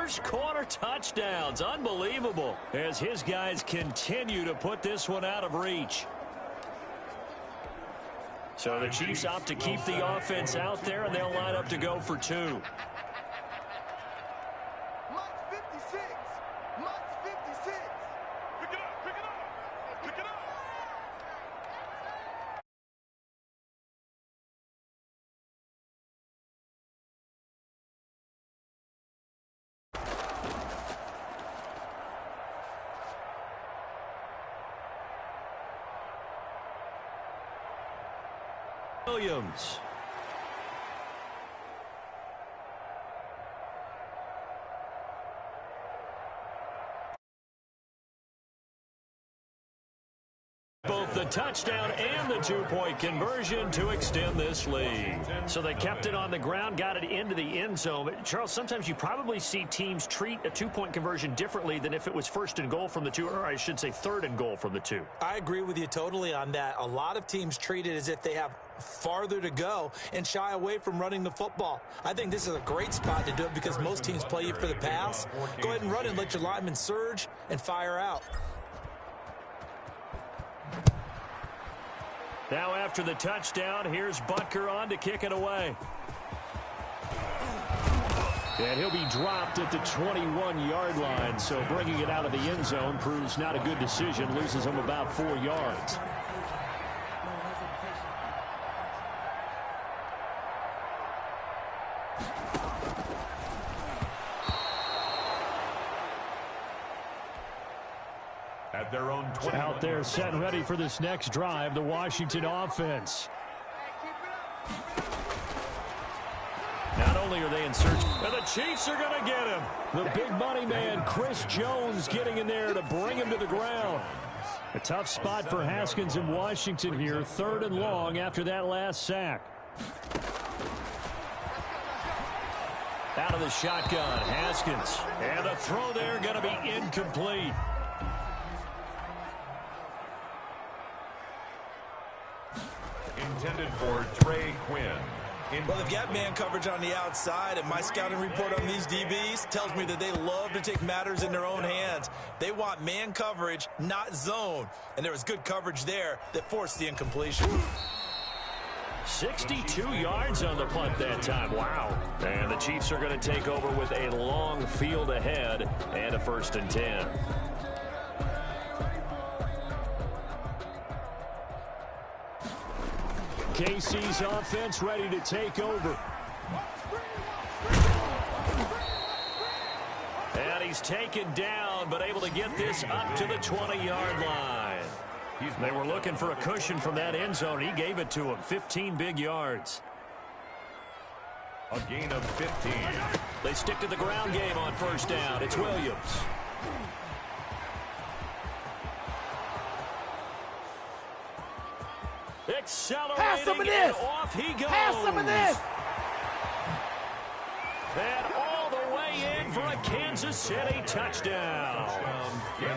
first quarter touchdowns. Unbelievable as his guys continue to put this one out of reach. So the Chiefs opt to keep the offense out there, and they'll line up to go for two. Williams. Both the touchdown and the two-point conversion to extend this lead. So they kept it on the ground, got it into the end zone. But Charles, sometimes you probably see teams treat a two-point conversion differently than if it was first and goal from the two, or I should say third and goal from the two. I agree with you totally on that. A lot of teams treat it as if they have farther to go and shy away from running the football. I think this is a great spot to do it because most teams play you for the pass. Go ahead and run and let your linemen surge and fire out. Now after the touchdown, here's Butker on to kick it away. And he'll be dropped at the 21-yard line, so bringing it out of the end zone proves not a good decision, loses him about 4 yards. At their own 20. Out there set and ready for this next drive, the Washington offense. Not only are they in search, and the Chiefs are going to get him. The big money man, Chris Jones, getting in there to bring him to the ground. A tough spot for Haskins in Washington here, 3rd and long after that last sack. Out of the shotgun, Haskins. And the throw there going to be incomplete. Intended for Trey Quinn. Well, they've got man coverage on the outside, and my scouting report on these DBs tells me that they love to take matters in their own hands. They want man coverage, not zone. And there was good coverage there that forced the incompletion. 62 yards on the punt that time. Wow. And the Chiefs are going to take over with a long field ahead and a 1st and 10. KC's offense ready to take over. And he's taken down, but able to get this up to the 20-yard line. They were looking for a cushion from that end zone. He gave it to him. 15 big yards. A gain of 15. They stick to the ground game on 1st down. It's Williams. Pass some of this. Off he goes. Pass some of this. And all the way in for a Kansas City touchdown.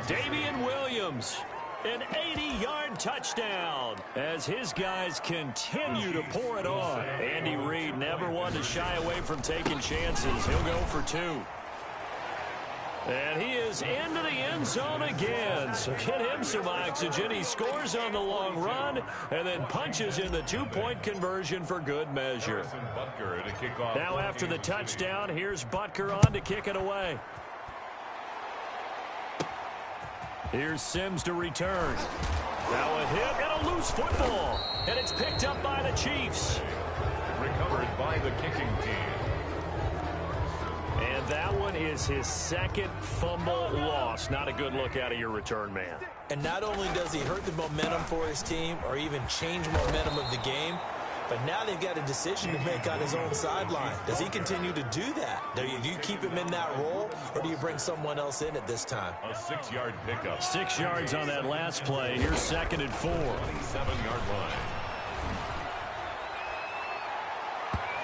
Damian Williams, an 80-yard touchdown as his guys continue to pour it on. Andy Reid never one to shy away from taking chances. He'll go for 2. And he is into the end zone again. So get him some oxygen. He scores on the long run and then punches in the two-point conversion for good measure. Now after the touchdown, here's Butker on to kick it away. Here's Sims to return. Now a hit and a loose football. And it's picked up by the Chiefs. Recovered by the kicking team. And that one is his 2nd fumble loss. Not a good look out of your return man. And not only does he hurt the momentum for his team or even change momentum of the game, but now they've got a decision to make on his own sideline. Does he continue to do that? Do you keep him in that role, or do you bring someone else in at this time? A 6-yard pickup. 6 yards on that last play. Here's 2nd and 4. 27-yard line.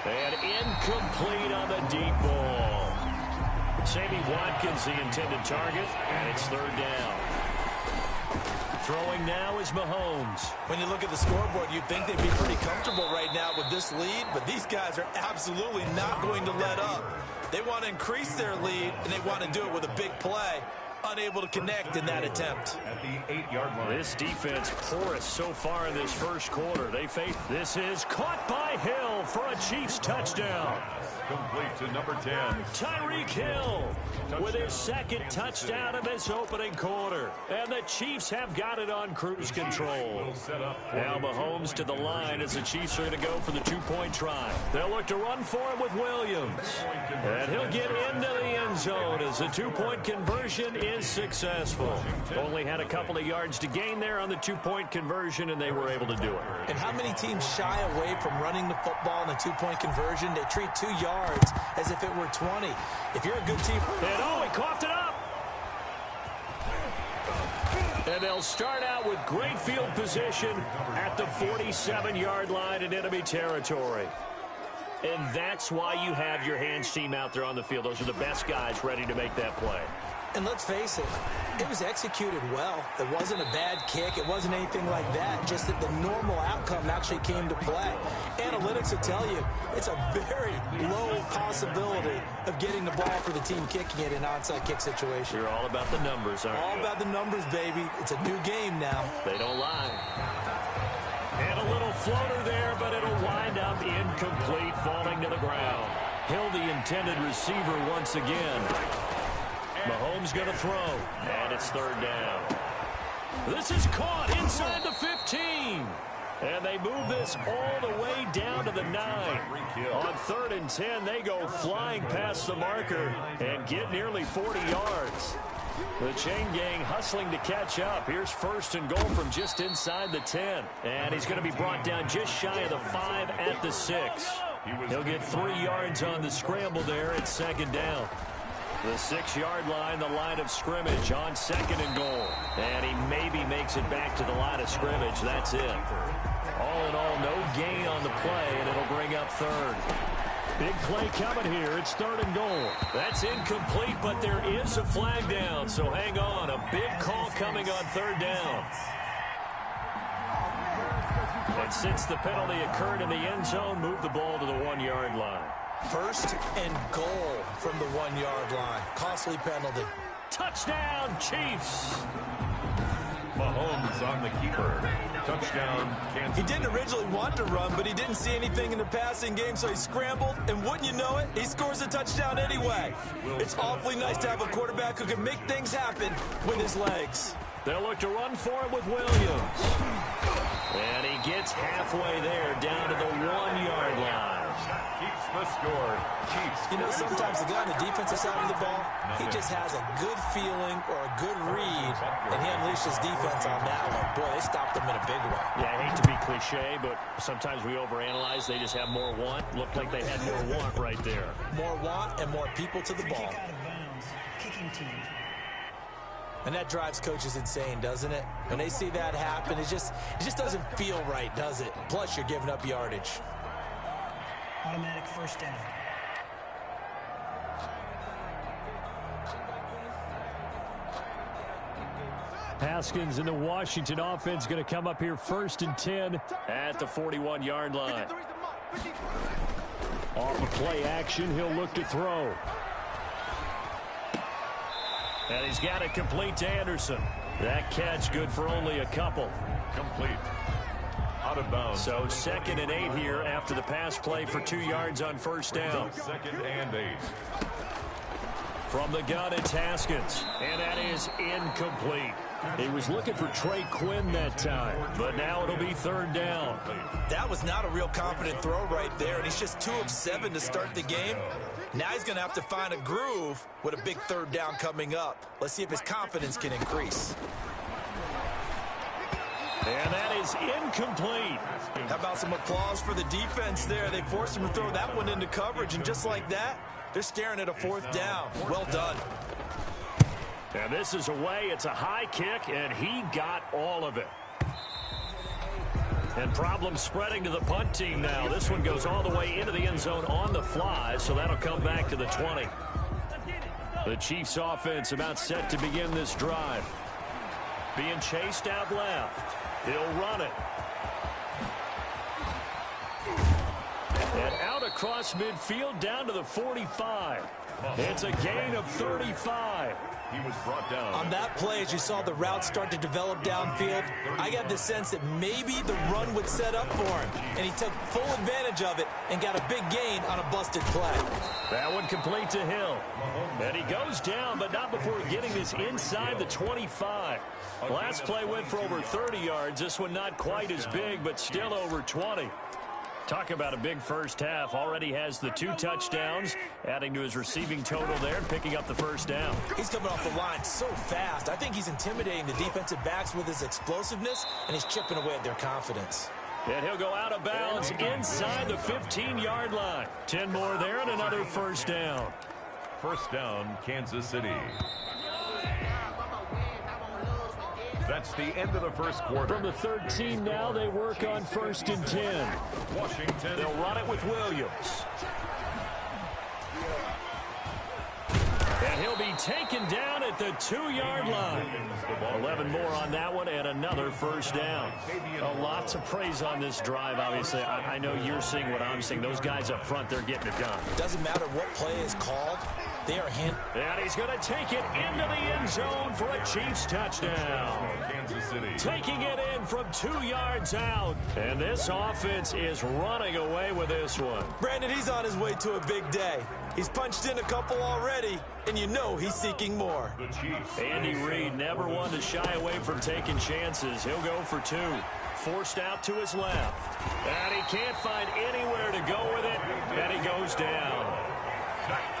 And incomplete on the deep ball. Sammy Watkins, the intended target, and it's 3rd down. Throwing now is Mahomes. When you look at the scoreboard, you'd think they'd be pretty comfortable right now with this lead, but these guys are absolutely not going to let up. They want to increase their lead, and they want to do it with a big play. Unable to connect in that attempt. At the 8-yard line. This defense porous so far in this first quarter. This is caught by Hill for a Chiefs touchdown. Complete to number 10. Tyreek Hill with his second touchdown of this opening quarter. And the Chiefs have got it on cruise control. Now Mahomes to the line as the Chiefs are going to go for the two-point try. They'll look to run for him with Williams. And he'll get into the end zone as the two-point conversion is successful. Only had a couple of yards to gain there on the two-point conversion, and they were able to do it. And how many teams shy away from running the football in a two-point conversion? They treat 2 yards as if it were 20. If you're a good team... And he coughed it up. And they'll start out with great field position at the 47-yard line in enemy territory. And that's why you have your hands team out there on the field. Those are the best guys ready to make that play. And let's face it, it was executed well. It wasn't a bad kick. It wasn't anything like that. Just that the normal outcome actually came to play. Analytics will tell you it's a very low possibility of getting the ball for the team kicking it in an onside kick situation. You're all about the numbers, aren't you? All about the numbers, baby. It's a new game now. They don't lie. And a little floater there, but it'll wind up incomplete, falling to the ground. Hill, the intended receiver once again. Mahomes going to throw, and it's third down. This is caught inside the 15. And they move this all the way down to the 9. On 3rd and 10, they go flying past the marker and get nearly 40 yards. The chain gang hustling to catch up. Here's 1st and goal from just inside the 10. And he's going to be brought down just shy of the 5 at the 6. He'll get 3 yards on the scramble there at 2nd down. The 6-yard line, the line of scrimmage on 2nd and goal. And he maybe makes it back to the line of scrimmage. That's it. All in all, no gain on the play, and it'll bring up 3rd. Big play coming here. It's 3rd and goal. That's incomplete, but there is a flag down, so hang on. A big call coming on 3rd down. And since the penalty occurred in the end zone, move the ball to the 1-yard line. 1st and goal from the 1-yard line. Costly penalty. Touchdown, Chiefs. Mahomes on the keeper. Touchdown, Kansas. He didn't originally want to run, but he didn't see anything in the passing game, so he scrambled, and wouldn't you know it, he scores a touchdown anyway. It's awfully nice to have a quarterback who can make things happen with his legs. They'll look to run for it with Williams. And he gets halfway there, down to the 1-yard line. Keeps the score. Chiefs. You know, sometimes the guy on the defensive side of the ball, he just has a good feeling or a good read, and he unleashed his defense on that one. Boy, they stopped him in a big way. Yeah, I hate to be cliche, but sometimes we overanalyze. They just have more want. Looked like they had more want right there. More want and more people to the ball. Kick out of bounds. Kicking team. And that drives coaches insane, doesn't it? When they see that happen, it just doesn't feel right, does it? Plus, you're giving up yardage. Automatic 1st down. Haskins and the Washington offense going to come up here 1st and 10 at the 41-yard line. Off of play action, he'll look to throw. And he's got it complete to Anderson. That catch good for only a couple. Complete. Out of bounds. So 2nd and 8 here after the pass play for 2 yards on 1st down. 2nd and 8. From the gun, it's Haskins. And that is incomplete. He was looking for Trey Quinn that time, but now it'll be 3rd down. That was not a real confident throw right there, and he's just 2 of 7 to start the game. Now he's going to have to find a groove with a big 3rd down coming up. Let's see if his confidence can increase. And that is incomplete. How about some applause for the defense there? They forced him to throw that one into coverage, and just like that, they're staring at a 4th down. Well done. And this is away. It's a high kick, and he got all of it. And problems spreading to the punt team now. This one goes all the way into the end zone on the fly, so that'll come back to the 20. The Chiefs offense about set to begin this drive. Being chased out left. He'll run it. And out across midfield down to the 45. It's a gain of 35. He was brought down. On that play, as you saw the route start to develop downfield, I got the sense that maybe the run would set up for him, and he took full advantage of it and got a big gain on a busted play. That one complete to Hill. And he goes down, but not before getting this inside the 25. Last play went for over 30 yards. This one not quite as big, but still over 20. Talk about a big first half. Already has the 2 touchdowns, adding to his receiving total there, picking up the first down. He's coming off the line so fast. I think he's intimidating the defensive backs with his explosiveness, and he's chipping away at their confidence. And he'll go out of bounds inside the 15-yard line. 10 more there and another first down. First down, Kansas City. That's the end of the first quarter. From the 13 now, they work on 1st and 10. Washington. They'll run it with Williams. And he'll be taken down at the 2-yard line. 11 more on that one and another first down. A lot to praise on this drive, obviously. I know you're seeing what I'm seeing. Those guys up front, they're getting it done. Doesn't matter what play is called. They are hit. And he's going to take it into the end zone for a Chiefs touchdown. Kansas City. Taking it in from 2 yards out. And this offense is running away with this one. Brandon, he's on his way to a big day. He's punched in a couple already, and you know he's seeking more. The Chiefs. Andy Reid never one to shy away from taking chances. He'll go for 2. Forced out to his left. And he can't find anywhere to go with it. And he goes down.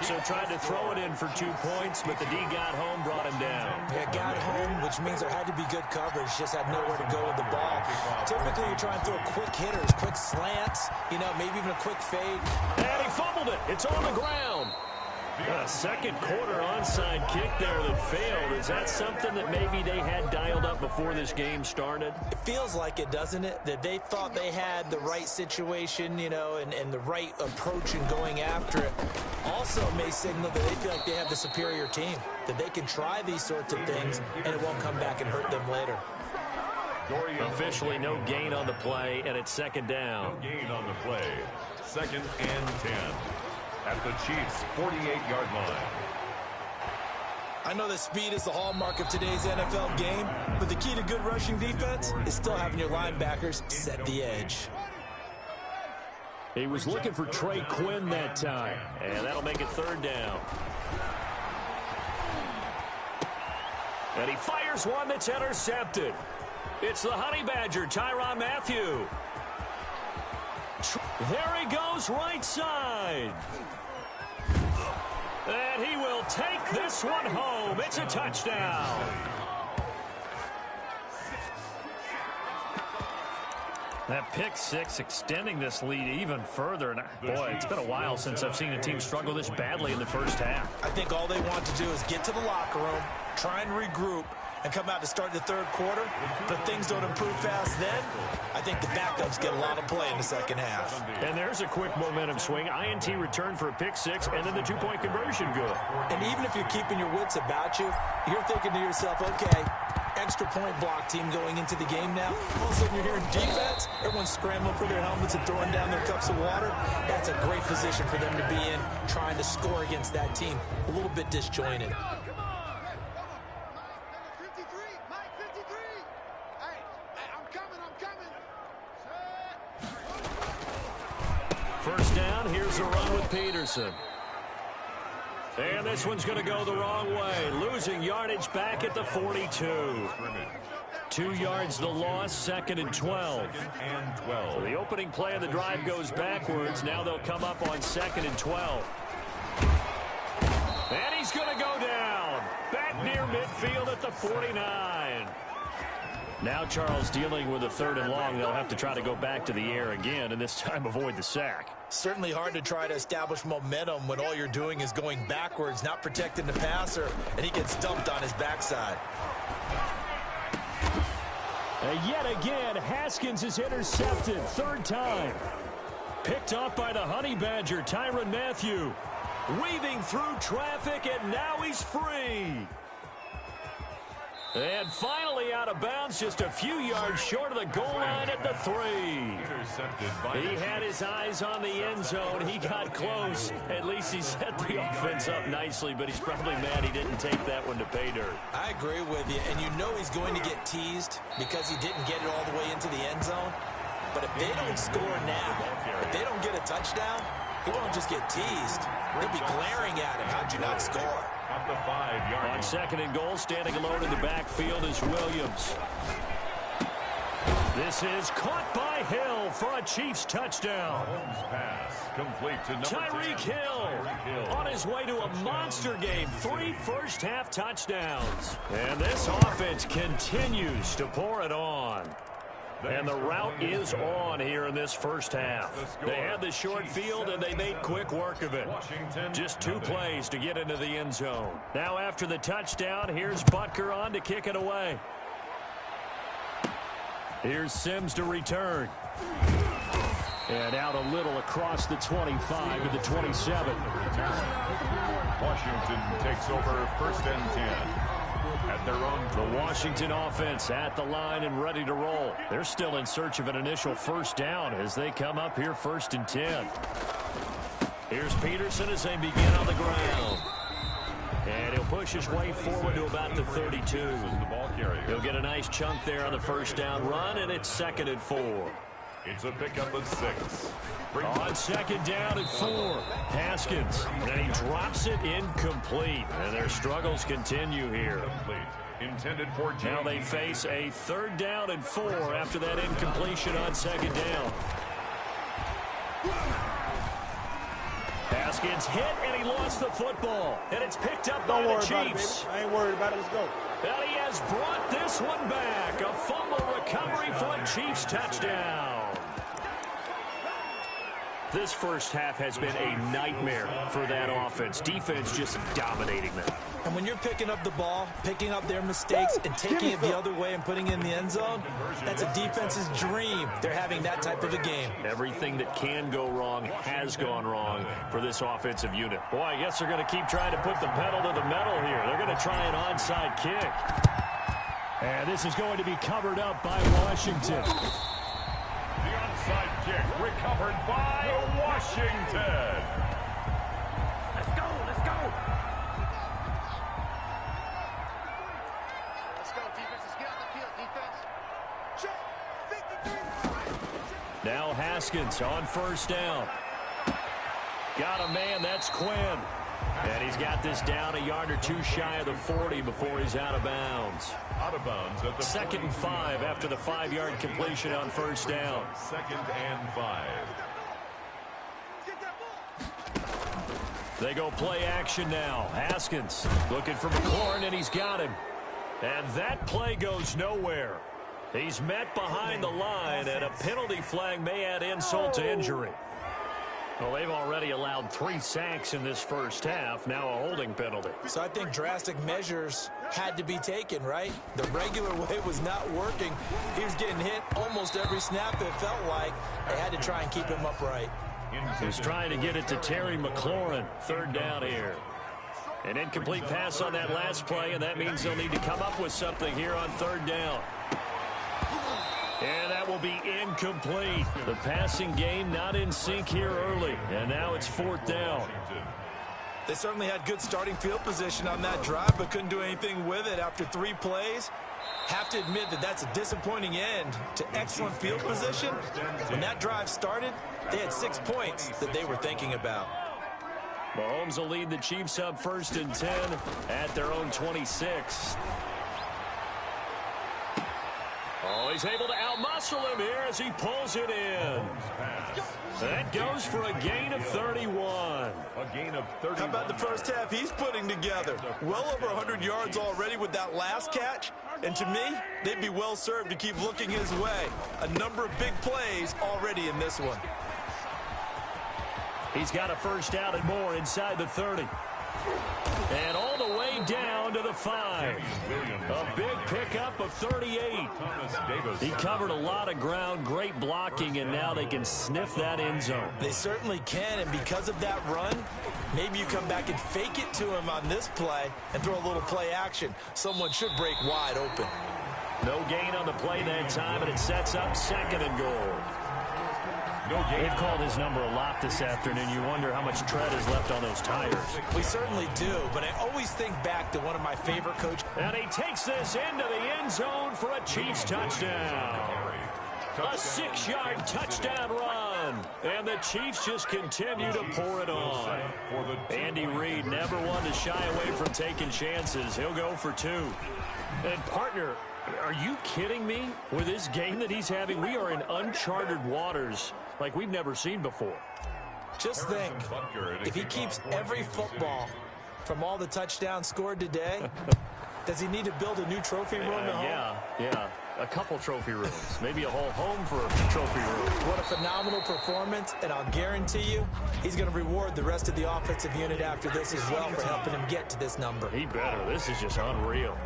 So tried to throw it in for 2 points, but the D got home, brought him down. Yeah, got home, which means there had to be good coverage. Just had nowhere to go with the ball. Typically, you're trying to throw quick hitters, quick slants, maybe even a quick fade. And he fumbled it. It's on the ground. A second quarter onside kick there that failed. Is that something that maybe they had dialed up before this game started? It feels like it, doesn't it? That they thought they had the right situation, and the right approach in going after it. Also may signal that they feel like they have the superior team, that they can try these sorts of things, and it won't come back and hurt them later. Officially no gain on the play, and it's second down. No gain on the play. 2nd and 10. At the Chiefs' 48-yard line. I know that speed is the hallmark of today's NFL game, but the key to good rushing defense is still having your linebackers set the edge. He was looking for Trey Quinn that time, and that'll make it 3rd down. And he fires one that's intercepted. It's the Honey Badger, Tyrann Mathieu. There he goes, right side. And he will take this one home. It's a touchdown. That pick 6 extending this lead even further. And boy, it's been a while since I've seen a team struggle this badly in the first half. I think all they want to do is get to the locker room, try and regroup, and come out to start the 3rd quarter. But if things don't improve fast then, I think the backups get a lot of play in the second half. And there's a quick momentum swing. INT return for a pick 6, and then the 2-point conversion good. And even if you're keeping your wits about you, you're thinking to yourself, okay, extra point block team going into the game now. All of a sudden you're hearing defense. Everyone's scrambling for their helmets and throwing down their cups of water. That's a great position for them to be in, trying to score against that team. A little bit disjointed. First down, here's a run with Peterson. And this one's going to go the wrong way. Losing yardage back at the 42. 2 yards the loss, 2nd and 12. So the opening play of the drive goes backwards. Now they'll come up on 2nd and 12. And he's going to go down. Back near midfield at the 49. Now Charles dealing with a 3rd and long. They'll have to try to go back to the air again, and this time avoid the sack. Certainly hard to try to establish momentum when all you're doing is going backwards, not protecting the passer, and he gets dumped on his backside. Yet again, Haskins is intercepted. 3rd time. Picked off by the Honey Badger, Tyrann Mathieu. Weaving through traffic, and now he's free. And finally out of bounds, just a few yards short of the goal line at the 3. He had his eyes on the end zone. He got close. At least he set the offense up nicely, but he's probably mad he didn't take that one to pay dirt. I agree with you, and you know he's going to get teased because he didn't get it all the way into the end zone. But if they don't score now, if they don't get a touchdown, he won't just get teased. They'll be glaring at him. How'd you not score? At the 5-yard On 2nd and goal, standing alone in the backfield is Williams. This is caught by Hill for a Chiefs touchdown. pass complete to number Tyreek 10. Hill on his way to a monster game. 3 first-half touchdowns. And this offense continues to pour it on. And the route is on here in this first half. They had the short field, and they made quick work of it. Just 2 plays to get into the end zone. Now after the touchdown, here's Butker on to kick it away. Here's Sims to return. And out a little across the 25 to the 27. Washington takes over 1st and 10. At their own. The Washington offense at the line and ready to roll. They're still in search of an initial first down as they come up here 1st and 10. Here's Peterson as they begin on the ground. And he'll push his way forward to about the 32. He'll get a nice chunk there on the first down run, and it's 2nd and 4. It's a pickup of 6. On 2nd down and 4. Haskins. And he drops it incomplete. And their struggles continue here. Intended for James. Now they face a 3rd down and 4 after that incompletion on 2nd down. Haskins hit, and he lost the football. And it's picked up by the Chiefs. I ain't worried about it. Let's go. And he has brought this one back. A fumble recovery for a Chiefs touchdown. This first half has been a nightmare for that offense. Defense just dominating them. And when you're picking up the ball, picking up their mistakes, and taking it the other way and putting it in the end zone, that's a defense's dream. They're having that type of a game. Everything that can go wrong has gone wrong for this offensive unit. Boy, I guess they're going to keep trying to put the pedal to the metal here. They're going to try an onside kick. And this is going to be covered up by Washington. The onside kick recovered by Washington. Let's go. Let's go. Let's go, defense. Let's get on the field, defense. Check. 53. Now Haskins on 1st down. Got a man, that's Quinn. And he's got this down a yard or 2 shy of the 40 before he's out of bounds. Out of bounds at the 2nd and 5 after the 5-yard completion on 1st down. 2nd and 5. They go play action now. Haskins looking for McLaurin, and he's got him. And that play goes nowhere. He's met behind the line, and a penalty flag may add insult to injury. Well, they've already allowed 3 sacks in this first half. Now a holding penalty. So I think drastic measures had to be taken, right? The regular way was not working. He was getting hit almost every snap, it felt like. They had to try and keep him upright. He's trying to get it to Terry McLaurin. 3rd down here. An incomplete pass on that last play, and that means they'll need to come up with something here on 3rd down. And that will be incomplete. The passing game not in sync here early. And now it's 4th down. They certainly had good starting field position on that drive, but couldn't do anything with it after 3 plays. Have to admit that that's a disappointing end to excellent field position. When that drive started, they had 6 points that they were thinking about. Mahomes will lead the Chiefs up 1st and 10 at their own 26. Oh, he's able to outmuscle him here as he pulls it in. That goes for a gain of 31. A gain of 31. How about the first half he's putting together? Well over 100 yards already with that last catch. And to me, they'd be well served to keep looking his way. A number of big plays already in this one. He's got a first down and more inside the 30. And all the way down down to the 5. A big pickup of 38. He covered a lot of ground, great blocking, and now they can sniff that end zone. They certainly can, and because of that run, maybe you come back and fake it to him on this play and throw a little play action. Someone should break wide open. No gain on the play that time, and it sets up 2nd and goal. They've called his number a lot this afternoon. You wonder how much tread is left on those tires. We certainly do, but I always think back to one of my favorite coaches. And he takes this into the end zone for a Chiefs touchdown. A 6-yard touchdown run. And the Chiefs just continue to pour it on. Andy Reid never one to shy away from taking chances. He'll go for 2. And partner, are you kidding me? With this game that he's having, we are in uncharted waters like we've never seen before. Just think, if he keeps every football from all the touchdowns scored today, does he need to build a new trophy room at home? Yeah. A couple trophy rooms. Maybe a whole home for trophy rooms. What a phenomenal performance, and I'll guarantee you he's going to reward the rest of the offensive unit after this as well for helping him get to this number. He better. This is just unreal.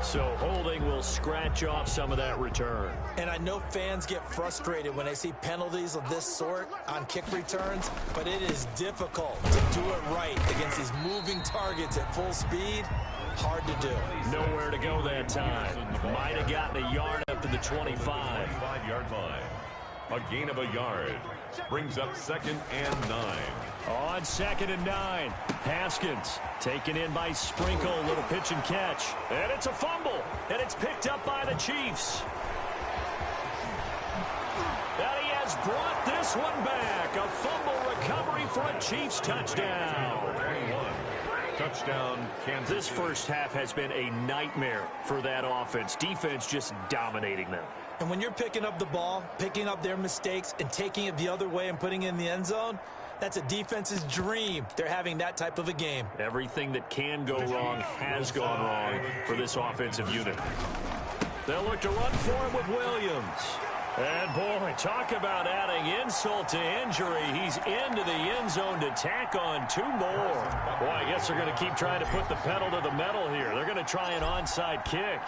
So holding will scratch off some of that return. And I know fans get frustrated when they see penalties of this sort on kick returns, but it is difficult to do it right against these moving targets at full speed. Hard to do. Nowhere to go that time. Might have gotten a yard up to the 25. 5-yard line. A gain of a yard. Brings up 2nd and 9. On 2nd and 9. Haskins taken in by Sprinkle. A little pitch and catch. And it's a fumble. And it's picked up by the Chiefs. And he has brought this one back. A fumble recovery for a Chiefs touchdown. 21. Touchdown, Kansas. This first half has been a nightmare for that offense. Defense just dominating them. And when you're picking up the ball, picking up their mistakes, and taking it the other way and putting it in the end zone, that's a defense's dream. They're having that type of a game. Everything that can go wrong has gone wrong for this offensive unit. They'll look to run for him with Williams. And, boy, talk about adding insult to injury. He's into the end zone to tack on 2 more. Boy, I guess they're going to keep trying to put the pedal to the metal here. They're going to try an onside kick.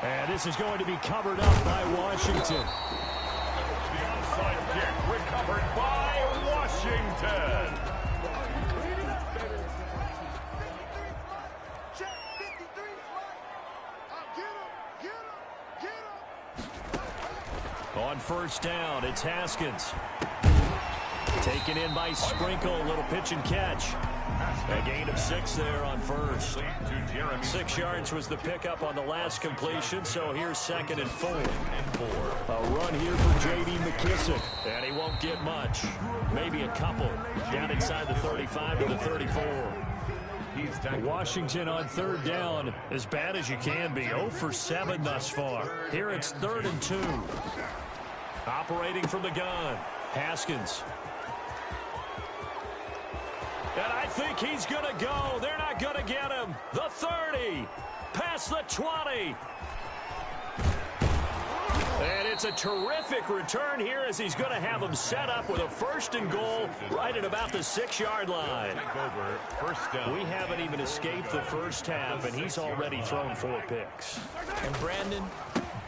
And this is going to be covered up by Washington. The onside kick recovered by Washington. Check 53 right. Get him. On first down, it's Haskins. Taken in by Sprinkle, a little pitch and catch. A gain of 6 there on first. 6 yards was the pickup on the last completion, so here's 2nd and 4. A run here for J.D. McKissick, and he won't get much. Maybe a couple. Down inside the 35 to the 34. Washington on 3rd down, as bad as you can be. 0 for 7 thus far. Here it's 3rd and 2. Operating from the gun, Haskins. And I think he's going to go. They're not going to get him. The 30, past the 20. And it's a terrific return here as he's going to have them set up with a 1st and goal right at about the 6-yard line. We haven't even escaped the first half, and he's already thrown 4 picks. And Brandon,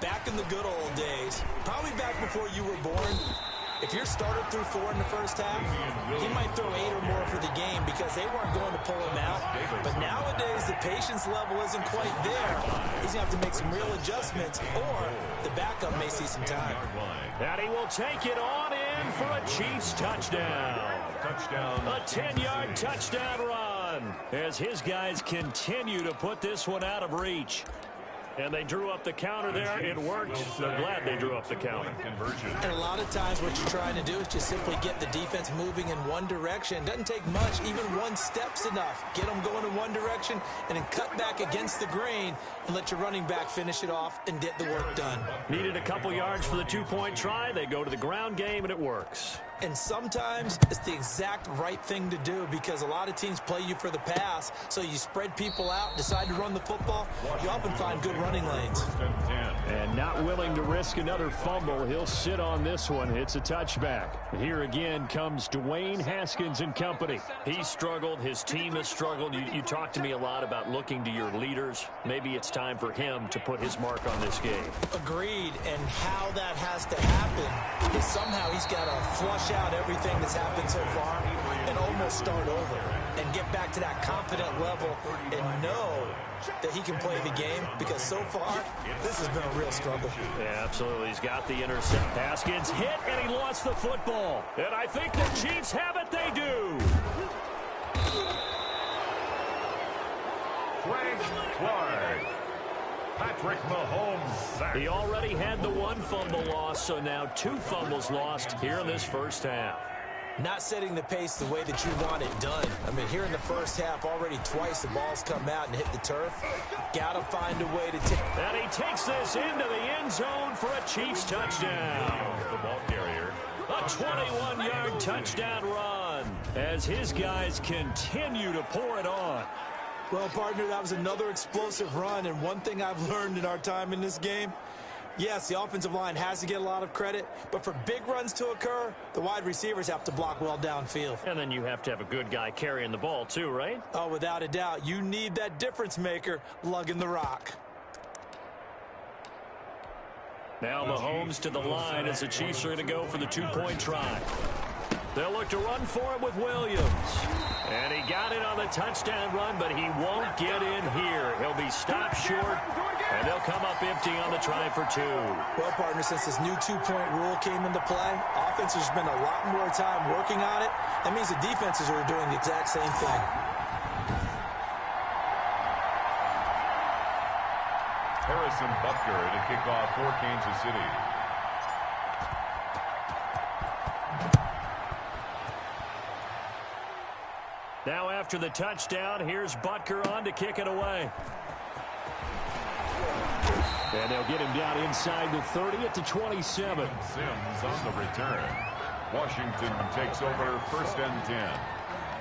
back in the good old days, probably back before you were born, if your starter threw 4 in the first half, he might throw 8 or more for the game because they weren't going to pull him out. But nowadays, the patience level isn't quite there. He's going to have to make some real adjustments, or the backup may see some time. And he will take it on in for a Chiefs touchdown. A 10-yard touchdown run as his guys continue to put this one out of reach. And they drew up the counter there. It worked. They're glad they drew up the counter. And a lot of times what you're trying to do is just simply get the defense moving in one direction. It doesn't take much. Even 1 step's enough. Get them going in one direction and then cut back against the grain and let your running back finish it off and get the work done. Needed a couple yards for the 2-point try. They go to the ground game, and it works. And sometimes it's the exact right thing to do because a lot of teams play you for the pass. So you spread people out, decide to run the football. You often find good running lanes. And not willing to risk another fumble. He'll sit on this one. It's a touchback. Here again comes Dwayne Haskins and company. He's struggled. His team has struggled. You talked to me a lot about looking to your leaders. Maybe it's time for him to put his mark on this game. Agreed. And how that has to happen is somehow he's got to flush out everything that's happened so far and almost start over and get back to that confident level and know that he can play the game because so far this has been a real struggle. Yeah, absolutely. He's got the intercept. Haskins hit and he lost the football. And I think the Chiefs have it. They do. Frank Clark. Patrick Mahomes sacked. He already had the one fumble loss, so now 2 fumbles lost here in this first half. Not setting the pace the way that you want it done. I mean, here in the first half, already twice the ball's come out and hit the turf. Got to find a way to take. And he takes this into the end zone for a Chiefs touchdown. The ball carrier. A 21-yard touchdown run as his guys continue to pour it on. Well, partner, that was another explosive run, and one thing I've learned in our time in this game, yes, the offensive line has to get a lot of credit, but for big runs to occur, the wide receivers have to block well downfield. And then you have to have a good guy carrying the ball too, right? Oh, without a doubt. You need that difference maker lugging the rock. Now Mahomes to the line as the Chiefs are going to go for the 2-point try. They'll look to run for it with Williams. And he got it on the touchdown run, but he won't get in here. He'll be stopped short, and they'll come up empty on the try for 2. Well, partner, since this new 2-point rule came into play, offenses spend a lot more time working on it. That means the defenses are doing the exact same thing. Harrison Butker to kick off for Kansas City. Now after the touchdown, here's Butker on to kick it away. And they'll get him down inside the 30 at the 27. Sims on the return. Washington takes over 1st and 10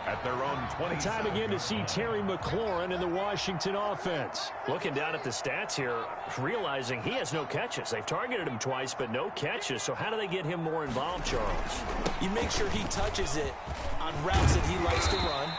at their own 20. Time again to see Terry McLaurin in the Washington offense. Looking down at the stats here, realizing he has no catches. They've targeted him twice, but no catches. So how do they get him more involved, Charles? You make sure he touches it on routes that he likes to run.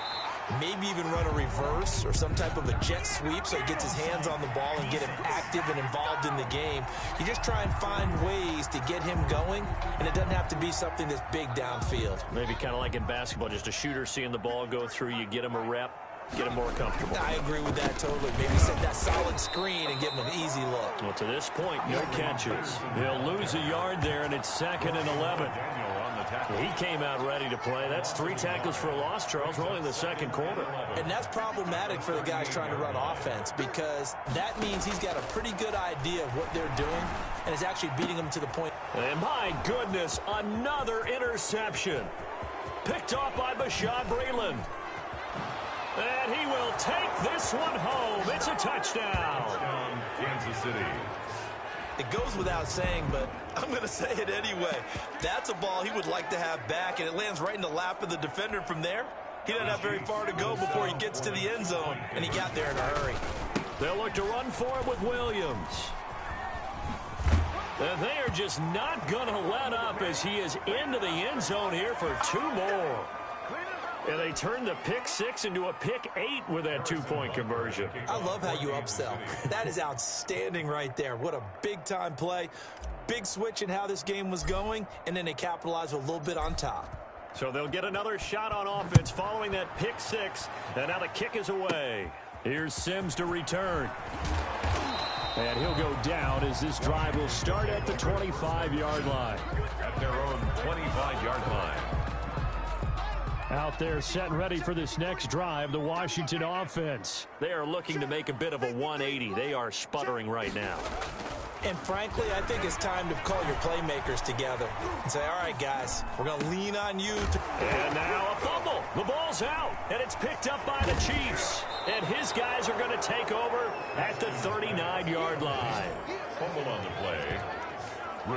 Maybe even run a reverse or some type of a jet sweep so he gets his hands on the ball and get him active and involved in the game. You just try and find ways to get him going, and it doesn't have to be something that's big downfield. Maybe kind of like in basketball, just a shooter seeing the ball go through, you get him a rep, get him more comfortable. I agree with that totally. Maybe set that solid screen and give him an easy look. Well, to this point, no catches. He'll lose a yard there, and it's 2nd and 11. He came out ready to play. That's 3 tackles for a loss, Charles. We're only in the 2nd quarter. And that's problematic for the guys trying to run offense because that means he's got a pretty good idea of what they're doing and is actually beating them to the point. And my goodness, another interception. Picked off by Bashaud Breeland. And he will take this one home. It's a touchdown. Kansas City. It goes without saying, but I'm going to say it anyway. That's a ball he would like to have back, and it lands right in the lap of the defender from there. He doesn't have very far to go before he gets to the end zone, and he got there in a hurry. They'll look to run for it with Williams. And they are just not going to let up as he is into the end zone here for 2 more. And they turned the pick 6 into a pick 8 with that 2-point conversion. I love how you upsell. That is outstanding right there. What a big-time play. Big switch in how this game was going, and then they capitalized with a little bit on top. So they'll get another shot on offense following that pick 6. And now the kick is away. Here's Sims to return. And he'll go down as this drive will start at the 25-yard line. At their own 25-yard line. Out there set and ready for this next drive, the Washington offense. They are looking to make a bit of a 180. They are sputtering right now. And frankly, I think it's time to call your playmakers together and say, all right, guys, we're going to lean on you. And now a fumble. The ball's out, and it's picked up by the Chiefs. And his guys are going to take over at the 39-yard line. Fumble on the play.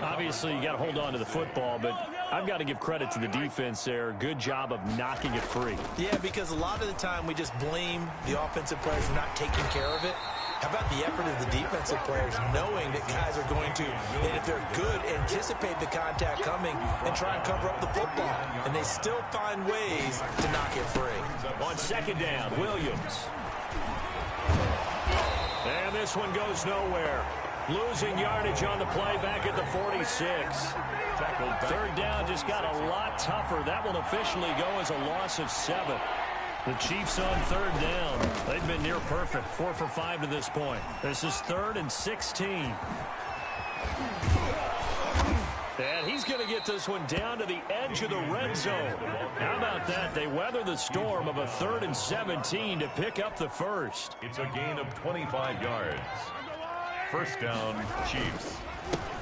Obviously, you got to hold on to the football, but I've got to give credit to the defense there. Good job of knocking it free. Yeah, because a lot of the time we just blame the offensive players for not taking care of it. How about the effort of the defensive players knowing that guys are going to, and if they're good, anticipate the contact coming and try and cover up the football. And they still find ways to knock it free. On second down, Williams. And this one goes nowhere. Losing yardage on the play back at the 46. Third down just got a lot tougher. That will officially go as a loss of 7. The Chiefs on third down. They've been near perfect. 4 for 5 to this point. This is 3rd and 16. And he's going to get this one down to the edge of the red zone. How about that? They weather the storm of a 3rd and 17 to pick up the first. It's a gain of 25 yards. First down, Chiefs.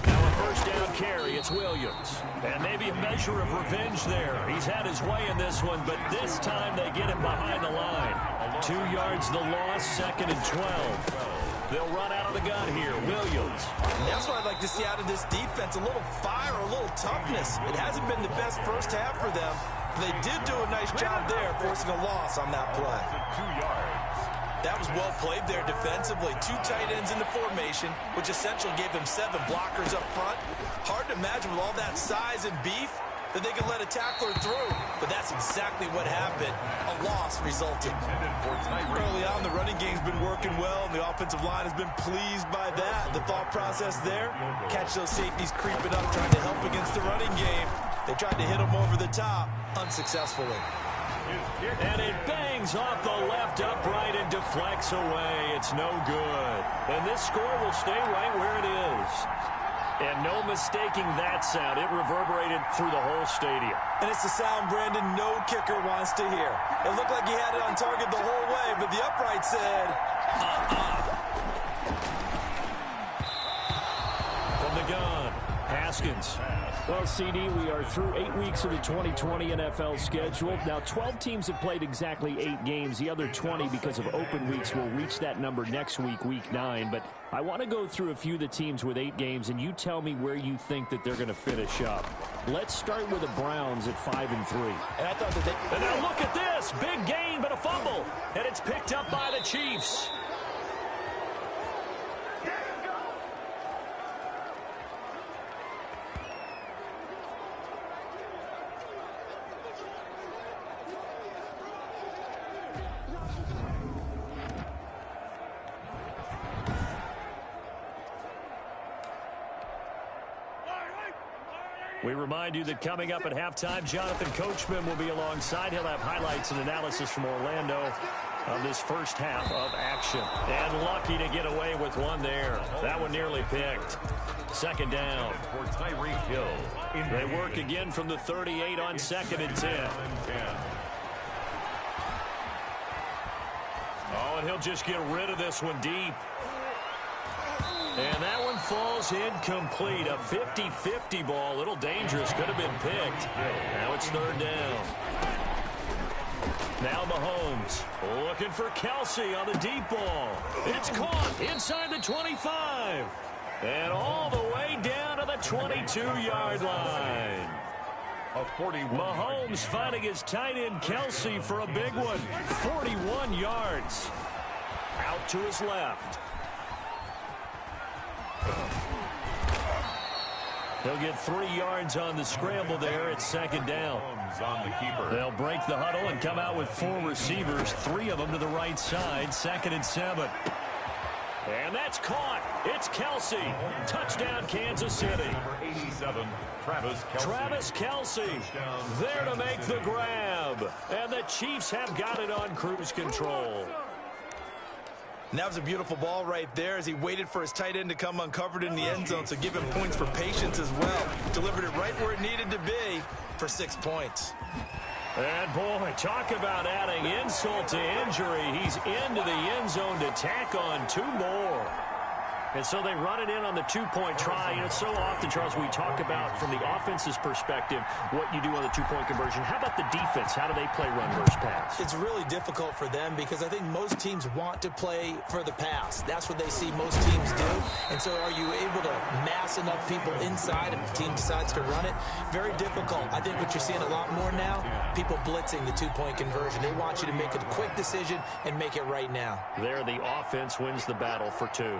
Now a first down carry, it's Williams. And maybe a measure of revenge there. He's had his way in this one, but this time they get him behind the line. 2 yards the loss, 2nd and 12. They'll run out of the gun here, Williams. And that's what I'd like to see out of this defense, a little fire, a little toughness. It hasn't been the best first half for them. They did do a nice job there, forcing a loss on that play. 2 yards. That was well played there defensively. 2 tight ends in the formation, which essentially gave them 7 blockers up front. Hard to imagine with all that size and beef that they could let a tackler through. But that's exactly what happened. A loss resulted. Early on, the running game's been working well, and the offensive line has been pleased by that. The thought process there, catch those safeties creeping up, trying to help against the running game. They tried to hit them over the top, unsuccessful. And it bangs off the left upright and deflects away. It's no good. And this score will stay right where it is. And no mistaking that sound. It reverberated through the whole stadium. And it's the sound, Brandon, no kicker wants to hear. It looked like he had it on target the whole way, but the upright said, From the gun, Haskins. Well, CD, we are through 8 weeks of the 2020 NFL schedule. Now, 12 teams have played exactly 8 games. The other 20, because of open weeks, will reach that number next week, week 9. But I want to go through a few of the teams with 8 games, and you tell me where you think that they're going to finish up. Let's start with the Browns at 5-3. and I thought that they... And now look at this. Big gain, but a fumble. And it's picked up by the Chiefs. We remind you that coming up at halftime, Jonathan Coachman will be alongside. He'll have highlights and analysis from Orlando of this first half of action. And lucky to get away with one there. That one nearly picked. Second down. For Tyreek Hill. They work again from the 38 on 2nd and 10. Oh, and he'll just get rid of this one deep. And that one falls incomplete. A 50-50 ball. A little dangerous. Could have been picked. Now it's 3rd down. Now Mahomes looking for Kelsey on the deep ball. It's caught inside the 25. And all the way down to the 22-yard line. Mahomes finding his tight end Kelsey for a big one. 41 yards. Out to his left. He'll get 3 yards on the scramble there at 2nd down. They'll break the huddle and come out with 4 receivers, 3 of them to the right side, 2nd and 7. And that's caught. It's Kelsey. Touchdown, Kansas City. Number 87, Travis Kelsey there to make the grab. And the Chiefs have got it on cruise control. And that was a beautiful ball right there as he waited for his tight end to come uncovered in the end zone, so give him points for patience as well. Delivered it right where it needed to be for 6 points. And, boy, talk about adding insult to injury. He's into the end zone to tack on 2 more. And so they run it in on the two-point try. You know, so often, Charles, we talk about from the offense's perspective what you do on the two-point conversion. How about the defense? How do they play run versus pass? It's really difficult for them because I think most teams want to play for the pass. That's what they see most teams do. And so are you able to mass enough people inside if the team decides to run it? Very difficult. I think what you're seeing a lot more now, people blitzing the two-point conversion. They want you to make a quick decision and make it right now. There, the offense wins the battle for two.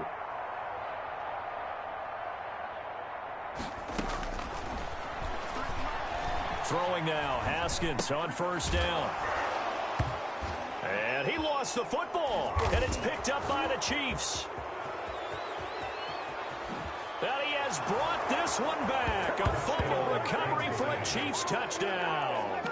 Throwing now, Haskins on first down. And he lost the football, and it's picked up by the Chiefs. And he has brought this one back. A fumble recovery for a Chiefs touchdown.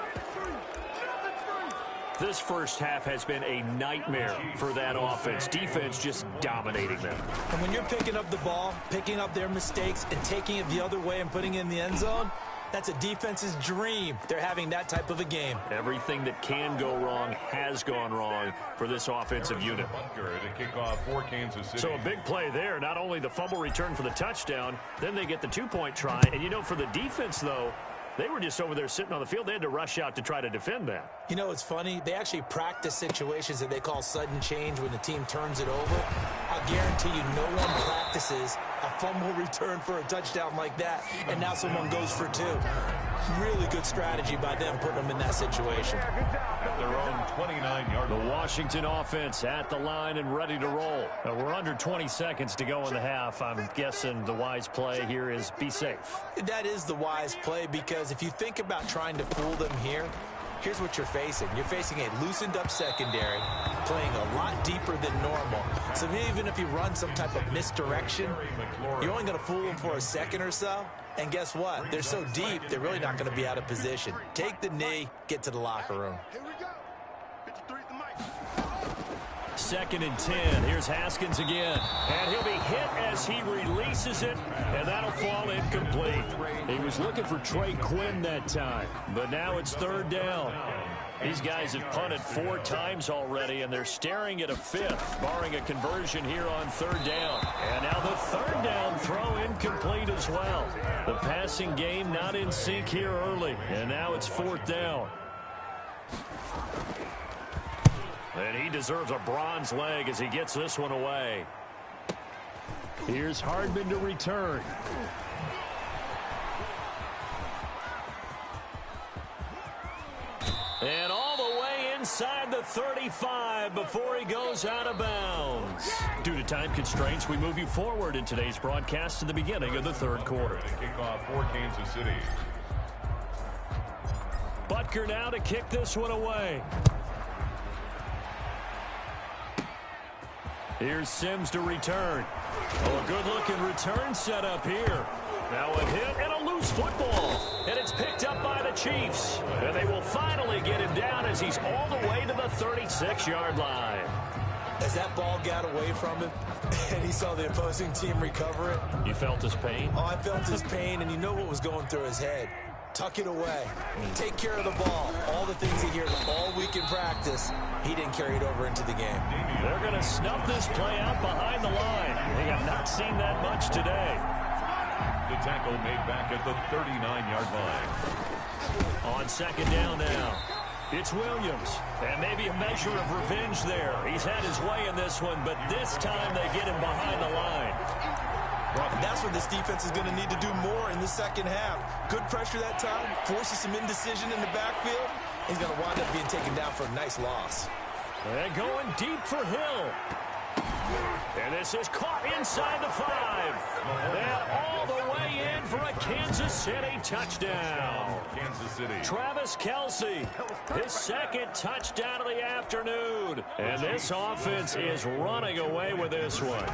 This first half has been a nightmare for that offense. Defense just dominating them. And when you're picking up the ball, picking up their mistakes, and taking it the other way and putting it in the end zone, that's a defense's dream. They're having that type of a game. Everything that can go wrong has gone wrong for this offensive unit. To kick off for Kansas City. So a big play there. Not only the fumble return for the touchdown, then they get the two-point try. And, you know, for the defense, though, they were just over there sitting on the field. They had to rush out to try to defend that. You know, it's funny. They actually practice situations that they call sudden change when the team turns it over. I guarantee you no one practices a fumble return for a touchdown like that, and now someone goes for two. Really good strategy by them putting them in that situation. At their own 29-yard line. The Washington offense at the line and ready to roll. We're under 20 seconds to go in the half. I'm guessing the wise play here is be safe. That is the wise play because if you think about trying to fool them here, here's what you're facing. You're facing a loosened up secondary, playing a lot deeper than normal. So even if you run some type of misdirection, you're only going to fool them for a second or so. And guess what? They're so deep, they're really not going to be out of position. Take the knee, get to the locker room. Here we go. 53's the mic. Second and 10. Here's Haskins again. And he'll be hit as he releases it, and that'll fall incomplete. He was looking for Trey Quinn that time, but now it's third down. These guys have punted 4 times already, and they're staring at a fifth, barring a conversion here on third down. And now the third down throw incomplete as well. The passing game not in sync here early, and now it's fourth down. And he deserves a bronze leg as he gets this one away. Here's Hardman to return. And all the way inside the 35 before he goes out of bounds. Due to time constraints, we move you forward in today's broadcast to the beginning of the third quarter. Kickoff for Kansas City. Butker now to kick this one away. Here's Sims to return. Oh, a good-looking return set up here. Now a hit and a loose football. And it's picked up by the Chiefs. And they will finally get him down as he's all the way to the 36-yard line. As that ball got away from him and he saw the opposing team recover it. You felt his pain? Oh, I felt his pain, and you know what was going through his head. Tuck it away. Take care of the ball. All the things he hears all week in practice, he didn't carry it over into the game. They're going to snuff this play out behind the line. They have not seen that much today. The tackle made back at the 39-yard line. On second down now, it's Williams. And maybe a measure of revenge there. He's had his way in this one, but this time they get him behind the line. And that's what this defense is going to need to do more in the second half. Good pressure that time, forces some indecision in the backfield. He's going to wind up being taken down for a nice loss. And going deep for Hill. And this is caught inside the 5. And all the way in for a Kansas City touchdown. Kansas City. Travis Kelce, his second touchdown of the afternoon. And this offense is running away with this one.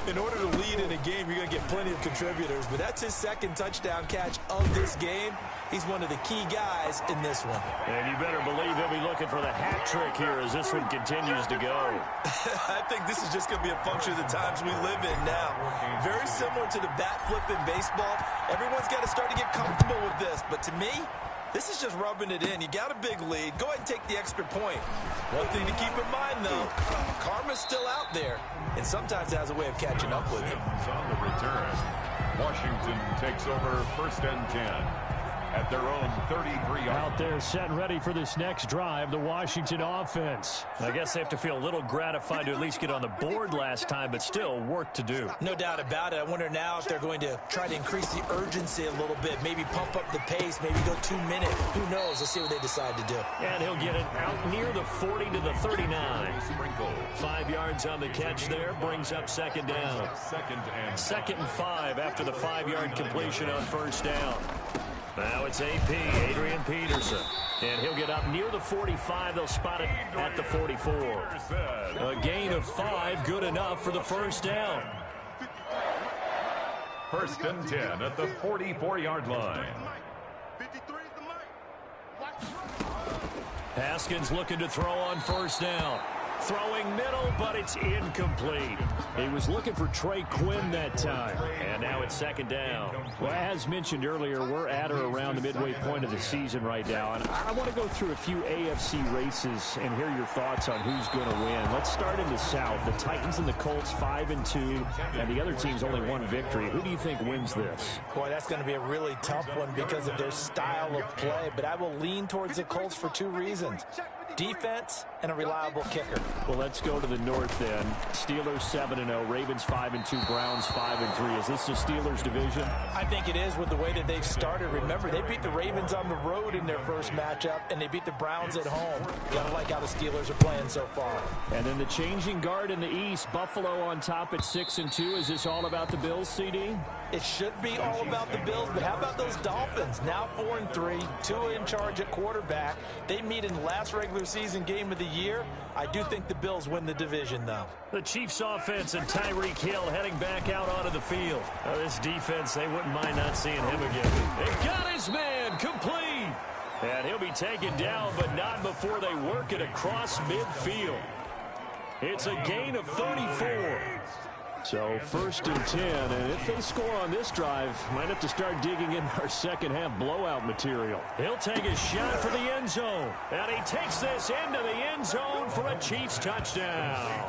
In order to lead in a game, you're going to get plenty of contributors, but that's his second touchdown catch of this game. He's one of the key guys in this one. And you better believe he'll be looking for the hat trick here as this one continues to go. I think this is just going to be a function of the times we live in now. Very similar to the bat flip in baseball. Everyone's got to start to get comfortable with this, but to me, This is just rubbing it in. You got a big lead. Go ahead and take the extra point. One thing to keep in mind, though, karma's still out there, and sometimes it has a way of catching up with you. On the return, Washington takes over 1st and 10 at their own 33-yard. Out there set and ready for this next drive, the Washington offense. I guess they have to feel a little gratified to at least get on the board last time, but still work to do. No doubt about it. I wonder now if they're going to try to increase the urgency a little bit, maybe pump up the pace, maybe go 2 minutes. Who knows? Let's see what they decide to do. And he'll get it out near the 40 to the 39. 5 yards on the catch there, brings up 2nd down. 2nd and 5 after the 5-yard completion on 1st down. Now it's AP, Adrian Peterson. And he'll get up near the 45. They'll spot it at the 44. A gain of 5, good enough for the 1st down. 1st and 10 at the 44-yard line. Haskins looking to throw on 1st down. Throwing middle, but it's incomplete. He was looking for Trey Quinn that time. And now it's 2nd down. Well, as mentioned earlier, we're at or around the midway point of the season right now. And I want to go through a few AFC races and hear your thoughts on who's going to win. Let's start in the South. The Titans and the Colts 5-2, and the other team's only 1 victory. Who do you think wins this? Boy, that's going to be a really tough one because of their style of play. But I will lean towards the Colts for 2 reasons. Defense and a reliable kicker. Well, let's go to the north then. Steelers 7-0, Ravens 5-2, Browns 5-3. Is this the Steelers division? I think it is with the way that they've started. Remember, they beat the Ravens on the road in their first matchup, and they beat the Browns at home. Gotta like how the Steelers are playing so far. And then the changing guard in the East, Buffalo on top at 6-2. Is this all about the Bills, CD? It should be all about the Bills, but how about those Dolphins? Now 4-3, Tua in charge at quarterback. They meet in the last regular season game of the year. I do think the Bills win the division, though. The Chiefs offense and Tyreek Hill heading back out onto the field. This defense, they wouldn't mind not seeing him again. They got his man complete. And he'll be taken down, but not before they work it across midfield. It's a gain of 34. So 1st and 10, and if they score on this drive, might have to start digging in our second half blowout material. He'll take a shot for the end zone, and he takes this into the end zone for a Chiefs touchdown.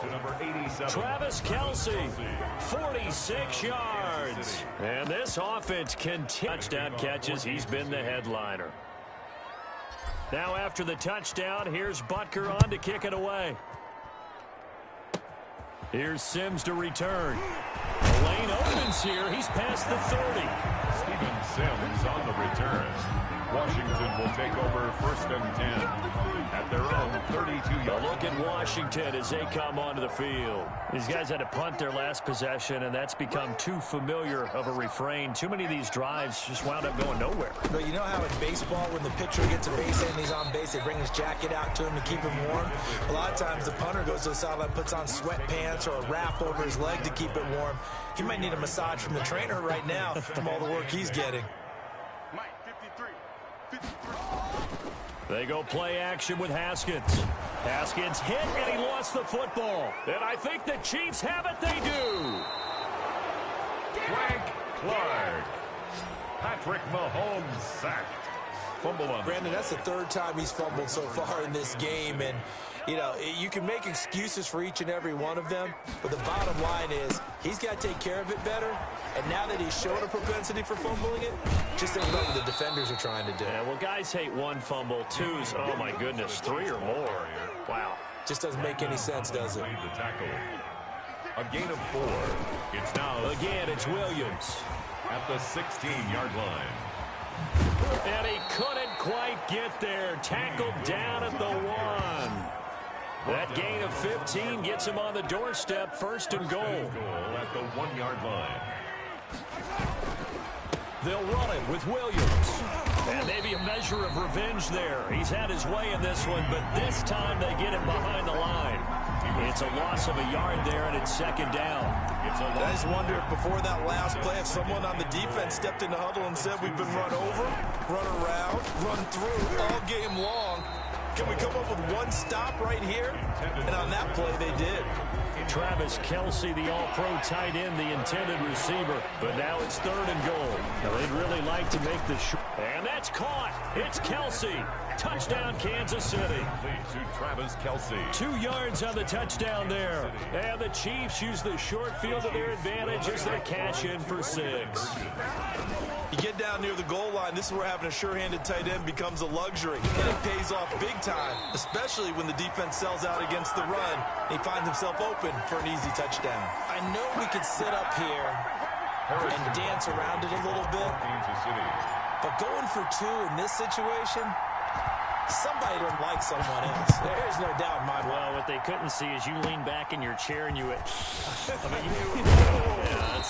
Travis Kelce, 46 yards. And this offense continues. Touchdown catches, he's been the headliner. Now after the touchdown, here's Butker on to kick it away. Here's Sims to return. The lane opens here. He's past the 30. Steven Sims on the return. Washington will take over 1st and 10 at their own 32-yard. Look at Washington as they come onto the field. These guys had to punt their last possession, and that's become too familiar of a refrain. Too many of these drives just wound up going nowhere. But you know how in baseball, when the pitcher gets a base hit and he's on base, they bring his jacket out to him to keep him warm? A lot of times the punter goes to the sideline, puts on sweatpants or a wrap over his leg to keep it warm. He might need a massage from the trainer right now from all the work he's getting. They go play action with Haskins. Haskins hit, and he lost the football. And I think the Chiefs have it. They do. Frank Clark. Patrick Mahomes sacked. Fumble on. Brandon, that's the 3rd time he's fumbled so far in this game. And, you know, you can make excuses for each and every one of them. But the bottom line is he's got to take care of it better. And now that he's shown a propensity for fumbling it, just think about what the defenders are trying to do. Yeah, well, guys hate 1 fumble, 2's, oh, my goodness, 3 or more. Wow. Just doesn't make any sense, does it? The tackle. A gain of 4. It's now. Again, it's Williams. At the 16-yard line. And he couldn't quite get there. Tackled down at the 1. That gain of 15 gets him on the doorstep, 1st and goal. At the 1-yard line. They'll run it with Williams. And maybe a measure of revenge there. He's had his way in this one, but this time they get him behind the line. It's a loss of a yard there, and it's 2nd down. I just wonder if before that last play, if someone on the defense stepped in the huddle and said, we've been run over, run around, run through all game long. Can we come up with one stop right here? And on that play, they did. Travis Kelce, the all-pro tight end, the intended receiver. But now it's 3rd and goal. Now, they'd really like to make the short. And that's caught. It's Kelce. Touchdown, Kansas City. To Travis Kelce. 2 yards on the touchdown there. And the Chiefs use the short field to their advantage as they cash in for 6. You get down near the goal line, this is where having a sure-handed tight end becomes a luxury. And it pays off big time, especially when the defense sells out against the run. And he finds himself open for an easy touchdown. I know we could sit up here and dance around it a little bit, but going for 2 in this situation, somebody don't like someone else. There's no doubt in my mind. Well, what they couldn't see is you lean back in your chair and you went,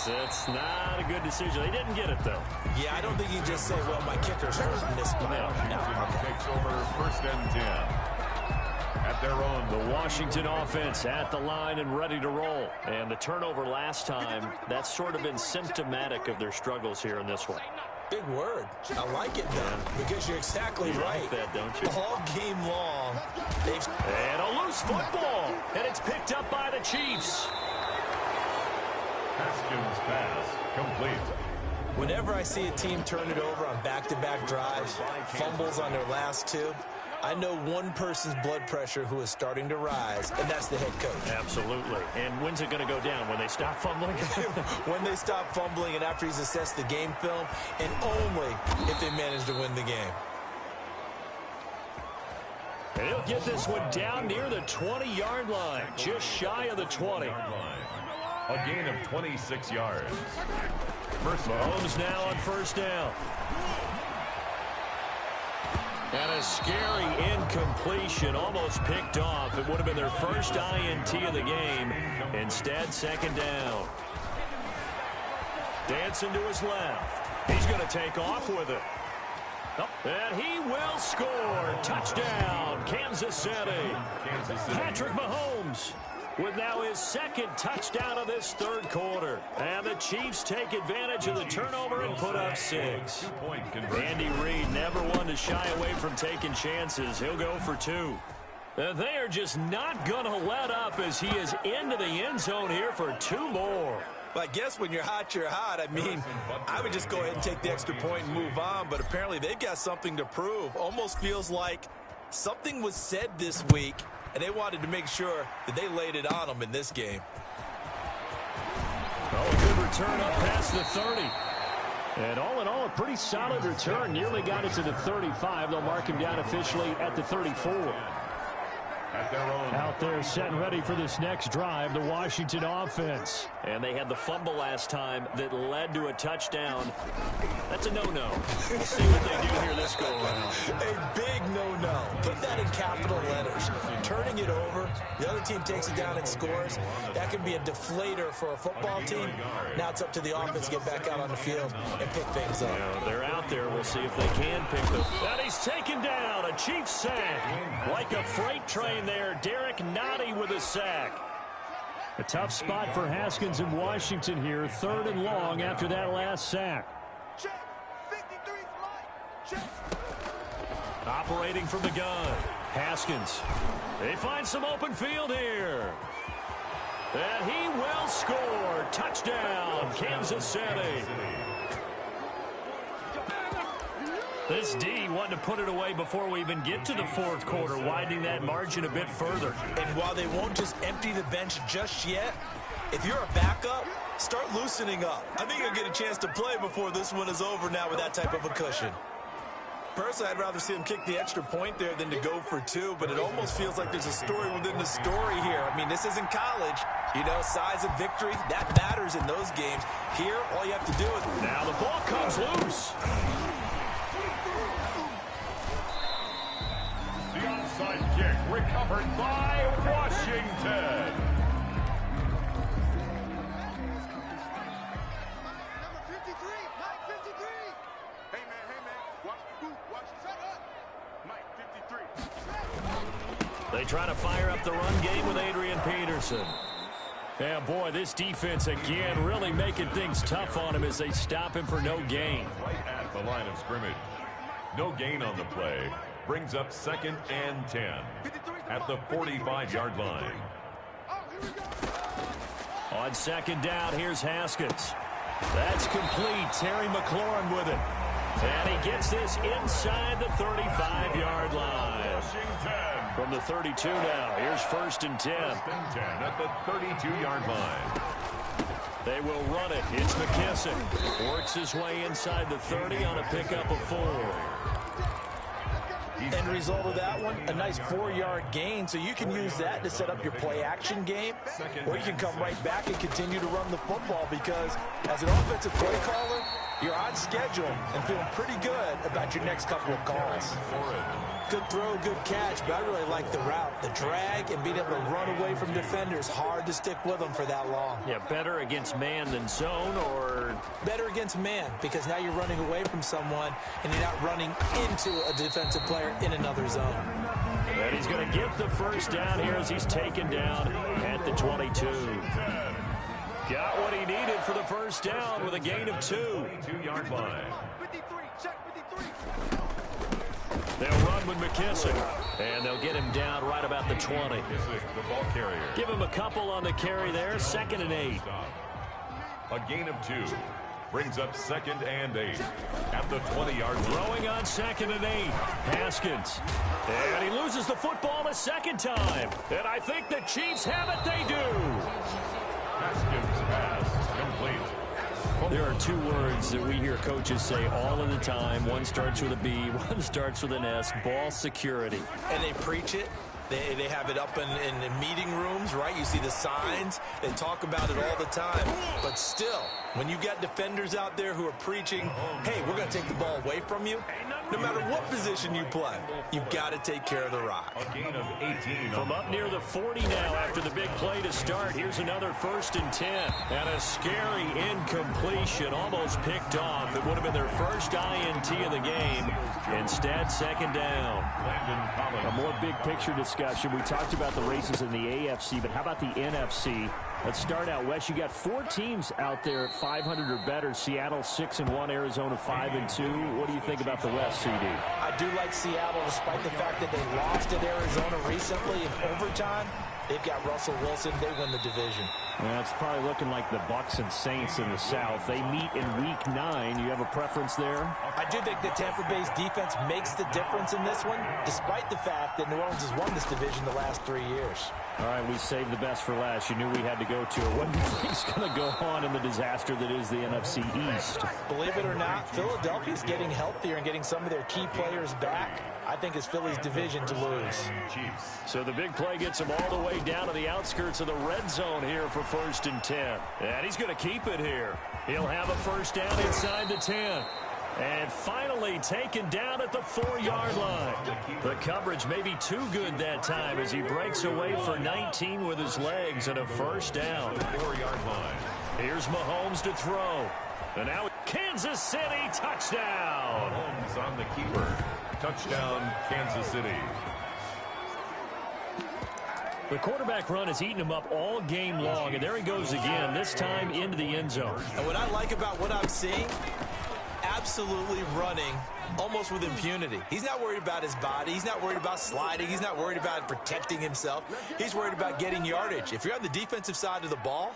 that's not a good decision. They didn't get it, though. Yeah, I don't think you can just say, well, my kicker's hurting this play. No. Takes over 1st and 10. At their own. The Washington offense at the line and ready to roll. And the turnover last time, that's sort of been symptomatic of their struggles here in this one. Big word. I like it, though, because you're exactly right. Like that, don't you? All game long. And a loose football. And it's picked up by the Chiefs. Haskins pass complete. Whenever I see a team turn it over on back-to-back drives, fumbles on their last 2, I know one person's blood pressure who is starting to rise, and that's the head coach. Absolutely. And when's it going to go down? When they stop fumbling? When they stop fumbling and after he's assessed the game film, and only if they manage to win the game. And he'll get this one down near the 20-yard line, just shy of the 20. A gain of 26 yards. Mahomes now on 1st down. And a scary incompletion, almost picked off. It would have been their first INT of the game. Instead, 2nd down. Dancing to his left. He's going to take off with it. And he will score. Touchdown, Kansas City. Patrick Mahomes with now his 2nd touchdown of this 3rd quarter. And the Chiefs take advantage of the turnover and put up 6. Andy Reid never one to shy away from taking chances. He'll go for 2. They are just not going to let up as he is into the end zone here for 2 more. Well, I guess when you're hot, you're hot. I mean, I would just go ahead and take the extra point and move on, but apparently they've got something to prove. Almost feels like something was said this week, and they wanted to make sure that they laid it on them in this game. Oh, a good return up past the 30. And all in all, a pretty solid return. Nearly got it to the 35. They'll mark him down officially at the 34. Out there set and ready for this next drive, the Washington offense. And they had the fumble last time that led to a touchdown. That's a no-no. We'll see what they do here this go-around. A big no-no. Put that in capital letters. Turning it over, the other team takes it down and scores. That can be a deflator for a football team. Now it's up to the offense to get back out on the field and pick things up. They're out there. We'll see if they can pick them. And he's taken down. A Chiefs sack. Like a freight train there. Derek Nite with a sack. A tough spot for Haskins in Washington here. 3rd and long after that last sack. Check. 53 flight. Check. Operating from the gun. Haskins. They find some open field here. And he will score. Touchdown, Kansas City. This D wanting to put it away before we even get to the 4th quarter, widening that margin a bit further. And while they won't just empty the bench just yet, if you're a backup, start loosening up. I think you'll get a chance to play before this one is over now with that type of a cushion. Personally, I'd rather see him kick the extra point there than to go for 2, but it almost feels like there's a story within the story here. I mean, this isn't college. You know, size of victory, that matters in those games. Here, all you have to do is... Now the ball comes loose. The onside kick recovered by Washington. Number 53. Nite 53. Hey, man. Watch. Shut up. Nite 53. They try to fire up the run game with Adrian Peterson. Yeah, boy, this defense again really making things tough on him as they stop him for no gain. Right at the line of scrimmage. No gain on the play. brings up 2nd and 10 at the 45-yard line. On 2nd down, here's Haskins. That's complete. Terry McLaurin with it. And he gets this inside the 35-yard line. From the 32 now, here's 1st and 10. 1st and 10 at the 32-yard line. They will run it. It's McKissick. Works his way inside the 30 on a pickup of 4. End result of that one, a nice 4-yard gain, so you can use that to set up your play-action game, or you can come right back and continue to run the football because as an offensive play caller, you're on schedule and feeling pretty good about your next couple of calls. Good throw, good catch, but I really like the route. The drag and being able to run away from defenders, hard to stick with them for that long. Yeah, better against man than zone, or better against man because now you're running away from someone and you're not running into a defensive player in another zone. And he's going to get the 1st down here as he's taken down at the 22. Got what he needed for the 1st down with a gain of 2. 2-yard line. 53, check 53. They'll run with McKissick, and they'll get him down right about the 20. McKissick, the ball carrier. Give him a couple on the carry there, 2nd and 8. A gain of 2 brings up 2nd and 8 at the 20-yard line. Throwing on 2nd and 8, Haskins. And he loses the football a 2nd time. And I think the Chiefs have it, they do. Haskins pass complete. There are 2 words that we hear coaches say all of the time. One starts with a B, one starts with an S, ball security. And they preach it. They have it up in meeting rooms, right? You see the signs. They talk about it all the time. But still, when you got defenders out there who are preaching, hey, we're going to take the ball away from you, no matter what position you play, you've got to take care of the rock. A gain of 18. From up near the 40 now after the big play to start. Here's another 1st and 10. And a scary incompletion, almost picked off. It would have been their first INT of the game. Instead, 2nd down. A more big picture discussion. We talked about the races in the AFC, but how about the NFC? Let's start out west. You got 4 teams out there at 500 or better. Seattle 6-1, Arizona 5-2. What do you think about the West, CD? I do like Seattle, despite the fact that they lost at Arizona recently in overtime. They've got Russell Wilson. They win the division. Well, it's probably looking like the Bucs and Saints in the South. They meet in Week 9. You have a preference there? I do think that Tampa Bay's defense makes the difference in this one, despite the fact that New Orleans has won this division the last 3 years. All right, we saved the best for last. You knew we had to go to it. What do you think's going to go on in the disaster that is the NFC East? Believe it or not, Philadelphia's getting healthier and getting some of their key players back. I think it's Philly's division to lose. So the big play gets him all the way down to the outskirts of the red zone here for 1st and 10. And he's going to keep it here. He'll have a 1st down inside the 10. And finally taken down at the 4-yard line. The coverage may be too good that time as he breaks away for 19 with his legs and a 1st down. 4-yard line. Here's Mahomes to throw. And now Kansas City touchdown. Mahomes on the keeper. Touchdown, Kansas City. The quarterback run has eaten him up all game long, and there he goes again, this time into the end zone. And what I like about what I'm seeing, absolutely running almost with impunity. He's not worried about his body. He's not worried about sliding. He's not worried about protecting himself. He's worried about getting yardage. If you're on the defensive side of the ball,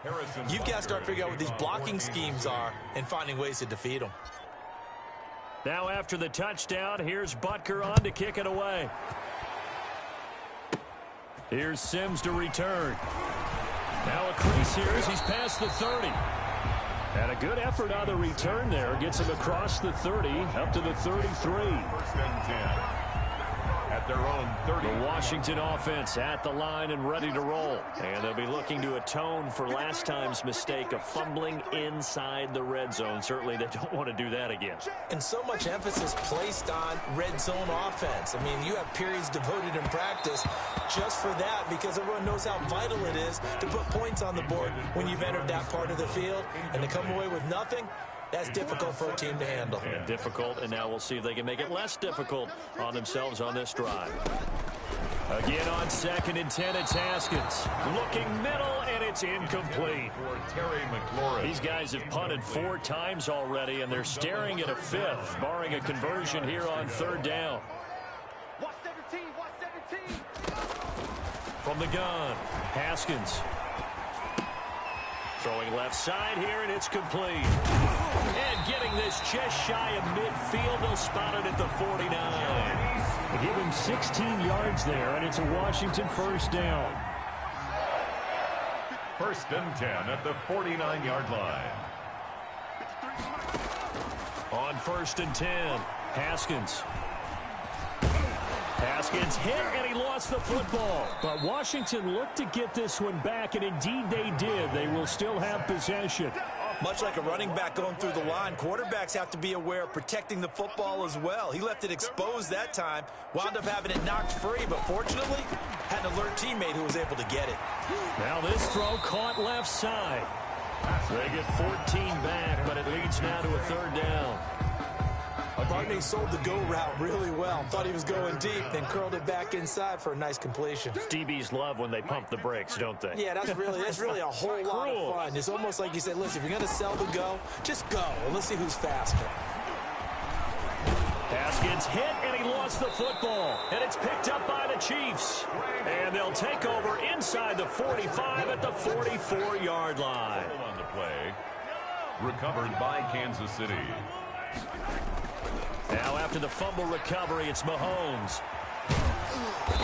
you've got to start figuring out what these blocking schemes are and finding ways to defeat them. Now after the touchdown, here's Butker on to kick it away. Here's Sims to return. Now a crease here as he's past the 30. And a good effort on the return there. Gets him across the 30, up to the 33. 1st and 10. At their own 30. The Washington offense at the line and ready to roll. And they'll be looking to atone for last time's mistake of fumbling inside the red zone. Certainly they don't want to do that again. And so much emphasis placed on red zone offense. I mean, you have periods devoted in practice just for that because everyone knows how vital it is to put points on the board when you've entered that part of the field. And to come away with nothing, that's difficult for a team to handle. And difficult, and now we'll see if they can make it less difficult on themselves on this drive. Again on 2nd and 10, it's Haskins. Looking middle, and it's incomplete. For Terry McLaurin. These guys have punted 4 times already, and they're staring at a 5th, barring a conversion here on 3rd down. from the gun. Haskins. Throwing left side here, and it's complete. And getting this just shy of midfield. They'll spot it at the 49. They give him 16 yards there, and it's a Washington first down. First and 10 at the 49-yard line. On first and 10, Haskins. Haskins hit, and he lost the football. But Washington looked to get this one back, and indeed they did. They will still have possession. Much like a running back going through the line, quarterbacks have to be aware of protecting the football as well. He left it exposed that time, wound up having it knocked free, but fortunately had an alert teammate who was able to get it. Now this throw caught left side. They get 14 back, but it leads now to a third down. Barney sold the go route really well. Thought he was going deep, then curled it back inside for a nice completion. DBs love when they pump the brakes, don't they? Yeah, that's really a whole lot of fun. It's almost like you said, listen, if you're going to sell the go, just go. And let's see who's faster. Haskins hit, and he lost the football. And it's picked up by the Chiefs. And they'll take over inside the 45 at the 44-yard line. On the play, recovered by Kansas City. Now after the fumble recovery, it's Mahomes.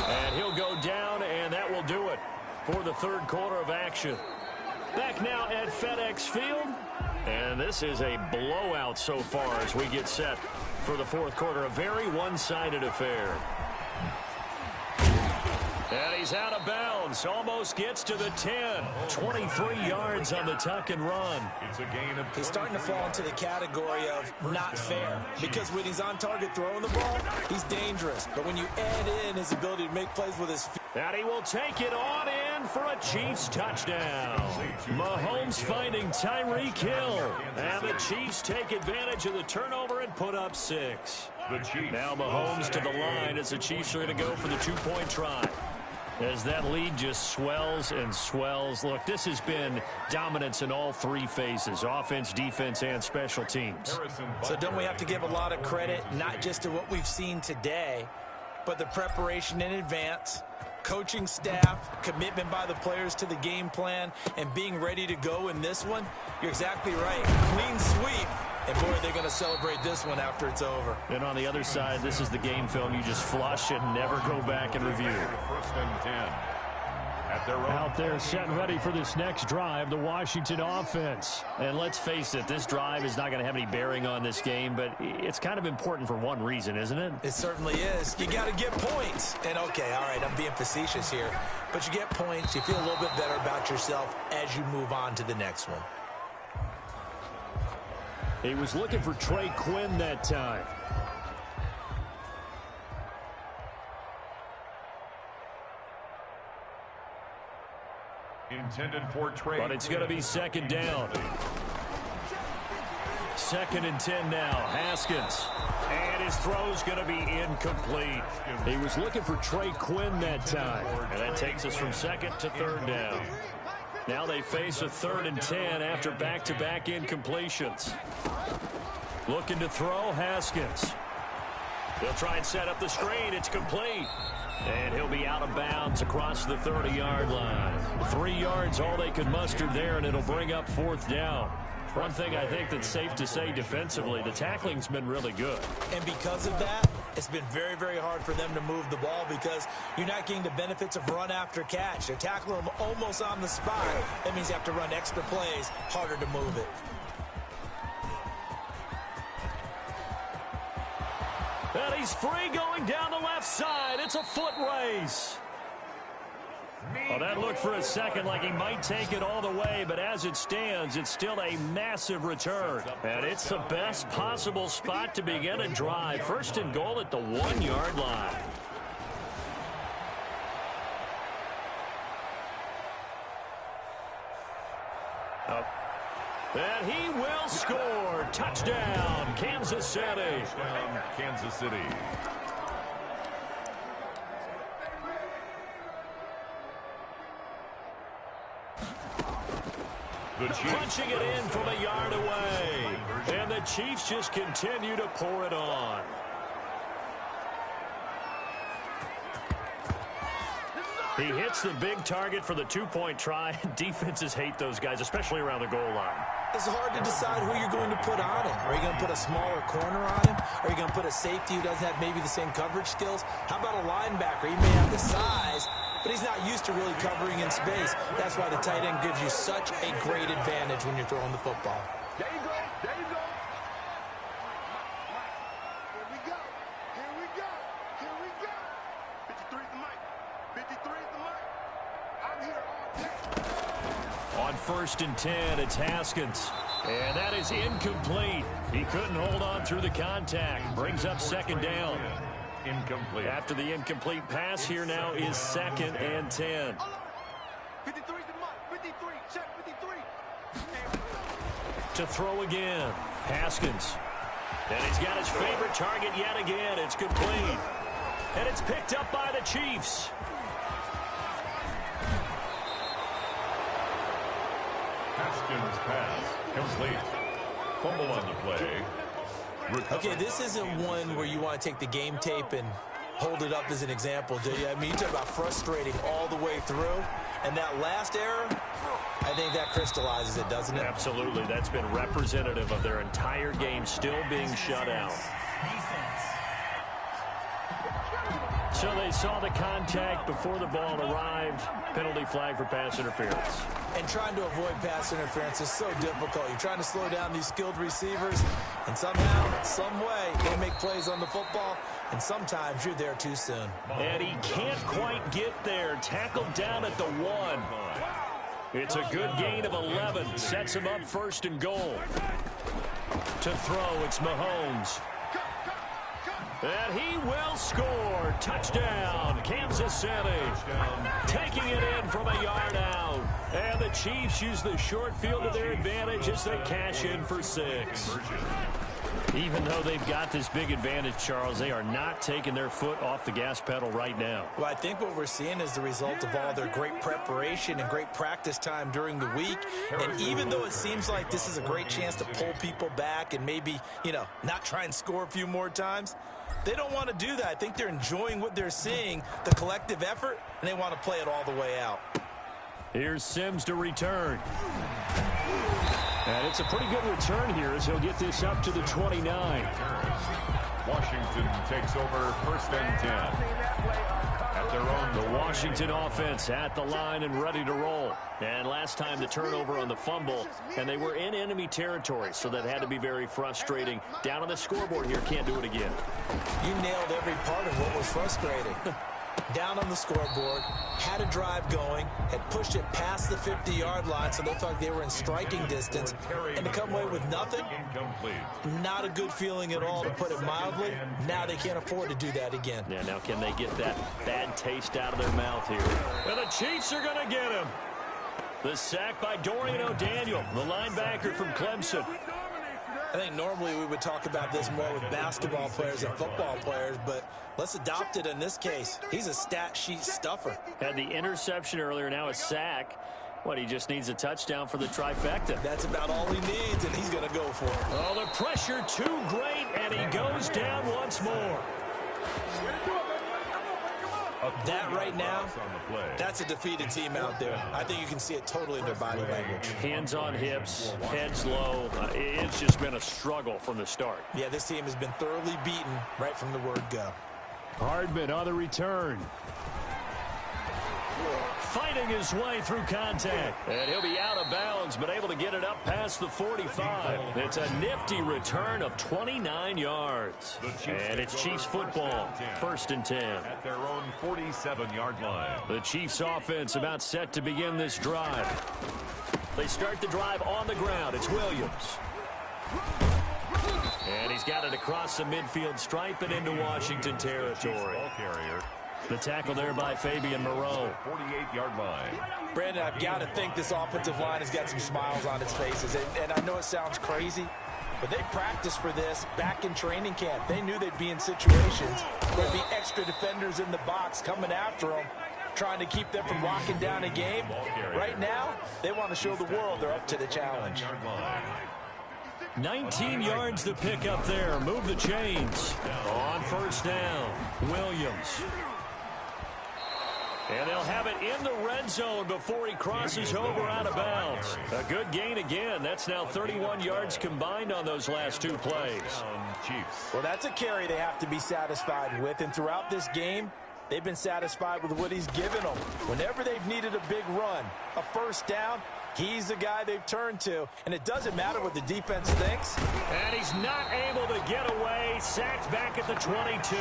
And he'll go down, and that will do it for the third quarter of action. Back now at FedEx Field. And this is a blowout so far as we get set for the fourth quarter. A very one-sided affair. And he's out of bounds. Almost gets to the 10. 23 yards on the tuck and run. It's a gain of... He's starting to fall into the category of not fair. Because when he's on target throwing the ball, he's dangerous. But when you add in his ability to make plays with his feet. And he will take it on in for a Chiefs touchdown. Mahomes finding Tyreek Hill. And the Chiefs take advantage of the turnover and put up 6. Now Mahomes to the line as the Chiefs are going to go for the two-point try. As that lead just swells and swells. Look, this has been dominance in all three phases, offense, defense, and special teams. So don't we have to give a lot of credit, not just to what we've seen today, but the preparation in advance, coaching staff, commitment by the players to the game plan, and being ready to go in this one? You're exactly right. Clean sweep. And, boy, they're going to celebrate this one after it's over. And on the other side, this is the game film you just flush and never go back and review. First and 10. Out there set and ready for this next drive, the Washington offense. And let's face it, this drive is not going to have any bearing on this game, but it's kind of important for one reason, isn't it? It certainly is. You got to get points. And, okay, all right, I'm being facetious here. But you get points, you feel a little bit better about yourself as you move on to the next one. He was looking for Trey Quinn that time. Intended for Trey. But it's going to be second down. Second and 10 now. Haskins. And his throw's going to be incomplete. He was looking for Trey Quinn that time. And that takes us from second to third down. Now they face a third and 10 after back-to-back incompletions. Looking to throw, Haskins. He'll try and set up the screen. It's complete. And he'll be out of bounds across the 30-yard line. 3 yards, all they could muster there, and it'll bring up fourth down. One thing I think that's safe to say defensively, the tackling's been really good. And because of that, it's been very, very hard for them to move the ball because you're not getting the benefits of run after catch. They're tackling them almost on the spot. That means you have to run extra plays, harder to move it. And he's free going down the left side. It's a foot race. Well, that looked for a second like he might take it all the way, but as it stands, it's still a massive return. And it's the best possible spot to begin a drive. First and goal at the 1-yard line. And he will score. Touchdown, Kansas City. Touchdown, Kansas City. Punching it in from a yard away. And the Chiefs just continue to pour it on. He hits the big target for the two-point try. Defenses hate those guys, especially around the goal line. It's hard to decide who you're going to put on him. Are you going to put a smaller corner on him? Are you going to put a safety who doesn't have maybe the same coverage skills? How about a linebacker? He may have the size, but he's not used to really covering in space. That's why the tight end gives you such a great advantage when you're throwing the football. There you go. There you go. Here we go. Here we go. Here we go. 53 is the mic. 53 is the mic. I'm here all day. On 1st and 10, it's Haskins. And that is incomplete. He couldn't hold on through the contact. Brings up 2nd down. Incomplete. After the incomplete pass, here now is 2nd and 10. 53 is the mic. 53. Check 53. To throw again, Haskins. And he's got his favorite target yet again. It's complete. And it's picked up by the Chiefs. Haskins' pass complete. Fumble on the play. Okay, this isn't one where you want to take the game tape and hold it up as an example, do you? I mean, you talk about frustrating all the way through. And that last error, I think that crystallizes it, doesn't it? Absolutely. That's been representative of their entire game still being shut out. So they saw the contact before the ball arrived. Penalty flag for pass interference. And trying to avoid pass interference is so difficult. You're trying to slow down these skilled receivers, and somehow, some way, they make plays on the football, and sometimes you're there too soon. And he can't quite get there. Tackled down at the 1. It's a good gain of 11. Sets him up 1st and goal. To throw, it's Mahomes. And he will score. Touchdown, Kansas City. Taking it in from a yard out. And the Chiefs use the short field to their advantage as they cash in for 6. Even though they've got this big advantage, Charles, they are not taking their foot off the gas pedal right now. Well, I think what we're seeing is the result of all their great preparation and great practice time during the week. And even though it seems like this is a great chance to pull people back and maybe, not try and score a few more times, they don't want to do that. I think they're enjoying what they're seeing, the collective effort, and they want to play it all the way out. Here's Sims to return. And it's a pretty good return here as he'll get this up to the 29. Washington takes over 1st and 10. At their own. The Washington offense at the line and ready to roll. And last time the turnover on the fumble, and they were in enemy territory, so that had to be very frustrating. Down on the scoreboard here, can't do it again. You nailed every part of what was frustrating. Down on the scoreboard, had a drive going, had pushed it past the 50-yard line, so they felt like they were in striking distance, and to come away with nothing, not a good feeling at all, to put it mildly. Now they can't afford to do that again. Yeah, now can they get that bad taste out of their mouth here? And the Chiefs are going to get him. The sack by Dorian O'Daniel, the linebacker from Clemson. I think normally we would talk about this more with basketball players and football players, but let's adopt it in this case. He's a stat sheet stuffer. Had the interception earlier, now a sack. What, he just needs a touchdown for the trifecta. That's about all he needs, and he's going to go for it. Oh, the pressure too great, and he goes down once more. That right now, that's a defeated team out there. I think you can see it totally in their body language. Hands on hips, heads low. It's just been a struggle from the start. Yeah, this team has been thoroughly beaten right from the word go. Hardman on the return. Fighting his way through contact. And he'll be out of bounds, but able to get it up past the 45. It's a nifty return of 29 yards. And it's Chiefs football, 1st and 10. At their own 47-yard line. The Chiefs offense about set to begin this drive. They start the drive on the ground. It's Williams. And he's got it across the midfield stripe and into Washington territory. The tackle there by Fabian Moreau. 48-yard line. Brandon, I've got to think this offensive line has got some smiles on its faces. And I know it sounds crazy, but they practiced for this back in training camp. They knew they'd be in situations where there'd be extra defenders in the box coming after them, trying to keep them from locking down a game. Right now, they want to show the world they're up to the challenge. 19 yards to pick up there. Move the chains. On 1st down, Williams. And they'll have it in the red zone before he crosses over out of bounds. A good gain again. That's now 31 yards combined on those last two plays. Well, that's a carry they have to be satisfied with. And throughout this game, they've been satisfied with what he's given them. Whenever they've needed a big run, a first down, he's the guy they've turned to. And it doesn't matter what the defense thinks. And he's not able to get away. Sacked back at the 22.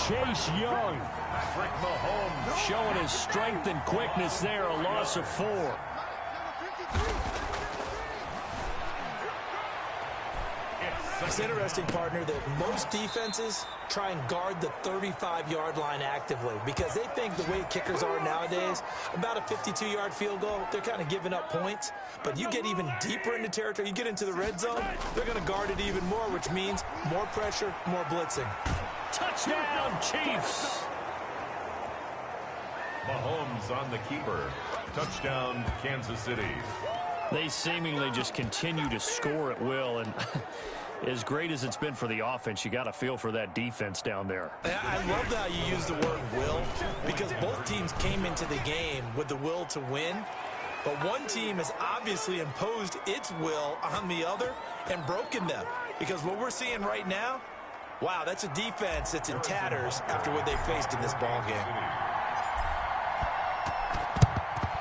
Chase Young showing his strength and quickness there. A loss of 4. It's interesting, partner, that most defenses try and guard the 35-yard line actively because they think the way kickers are nowadays, about a 52-yard field goal, they're kind of giving up points. But you get even deeper into territory, you get into the red zone, they're going to guard it even more, which means more pressure, more blitzing. Touchdown, Chiefs! Mahomes on the keeper. Touchdown, Kansas City. They seemingly just continue to score at will, and as great as it's been for the offense, you got to feel for that defense down there. I love how you use the word will because both teams came into the game with the will to win, but one team has obviously imposed its will on the other and broken them because what we're seeing right now, wow, that's a defense that's in tatters after what they faced in this ball game.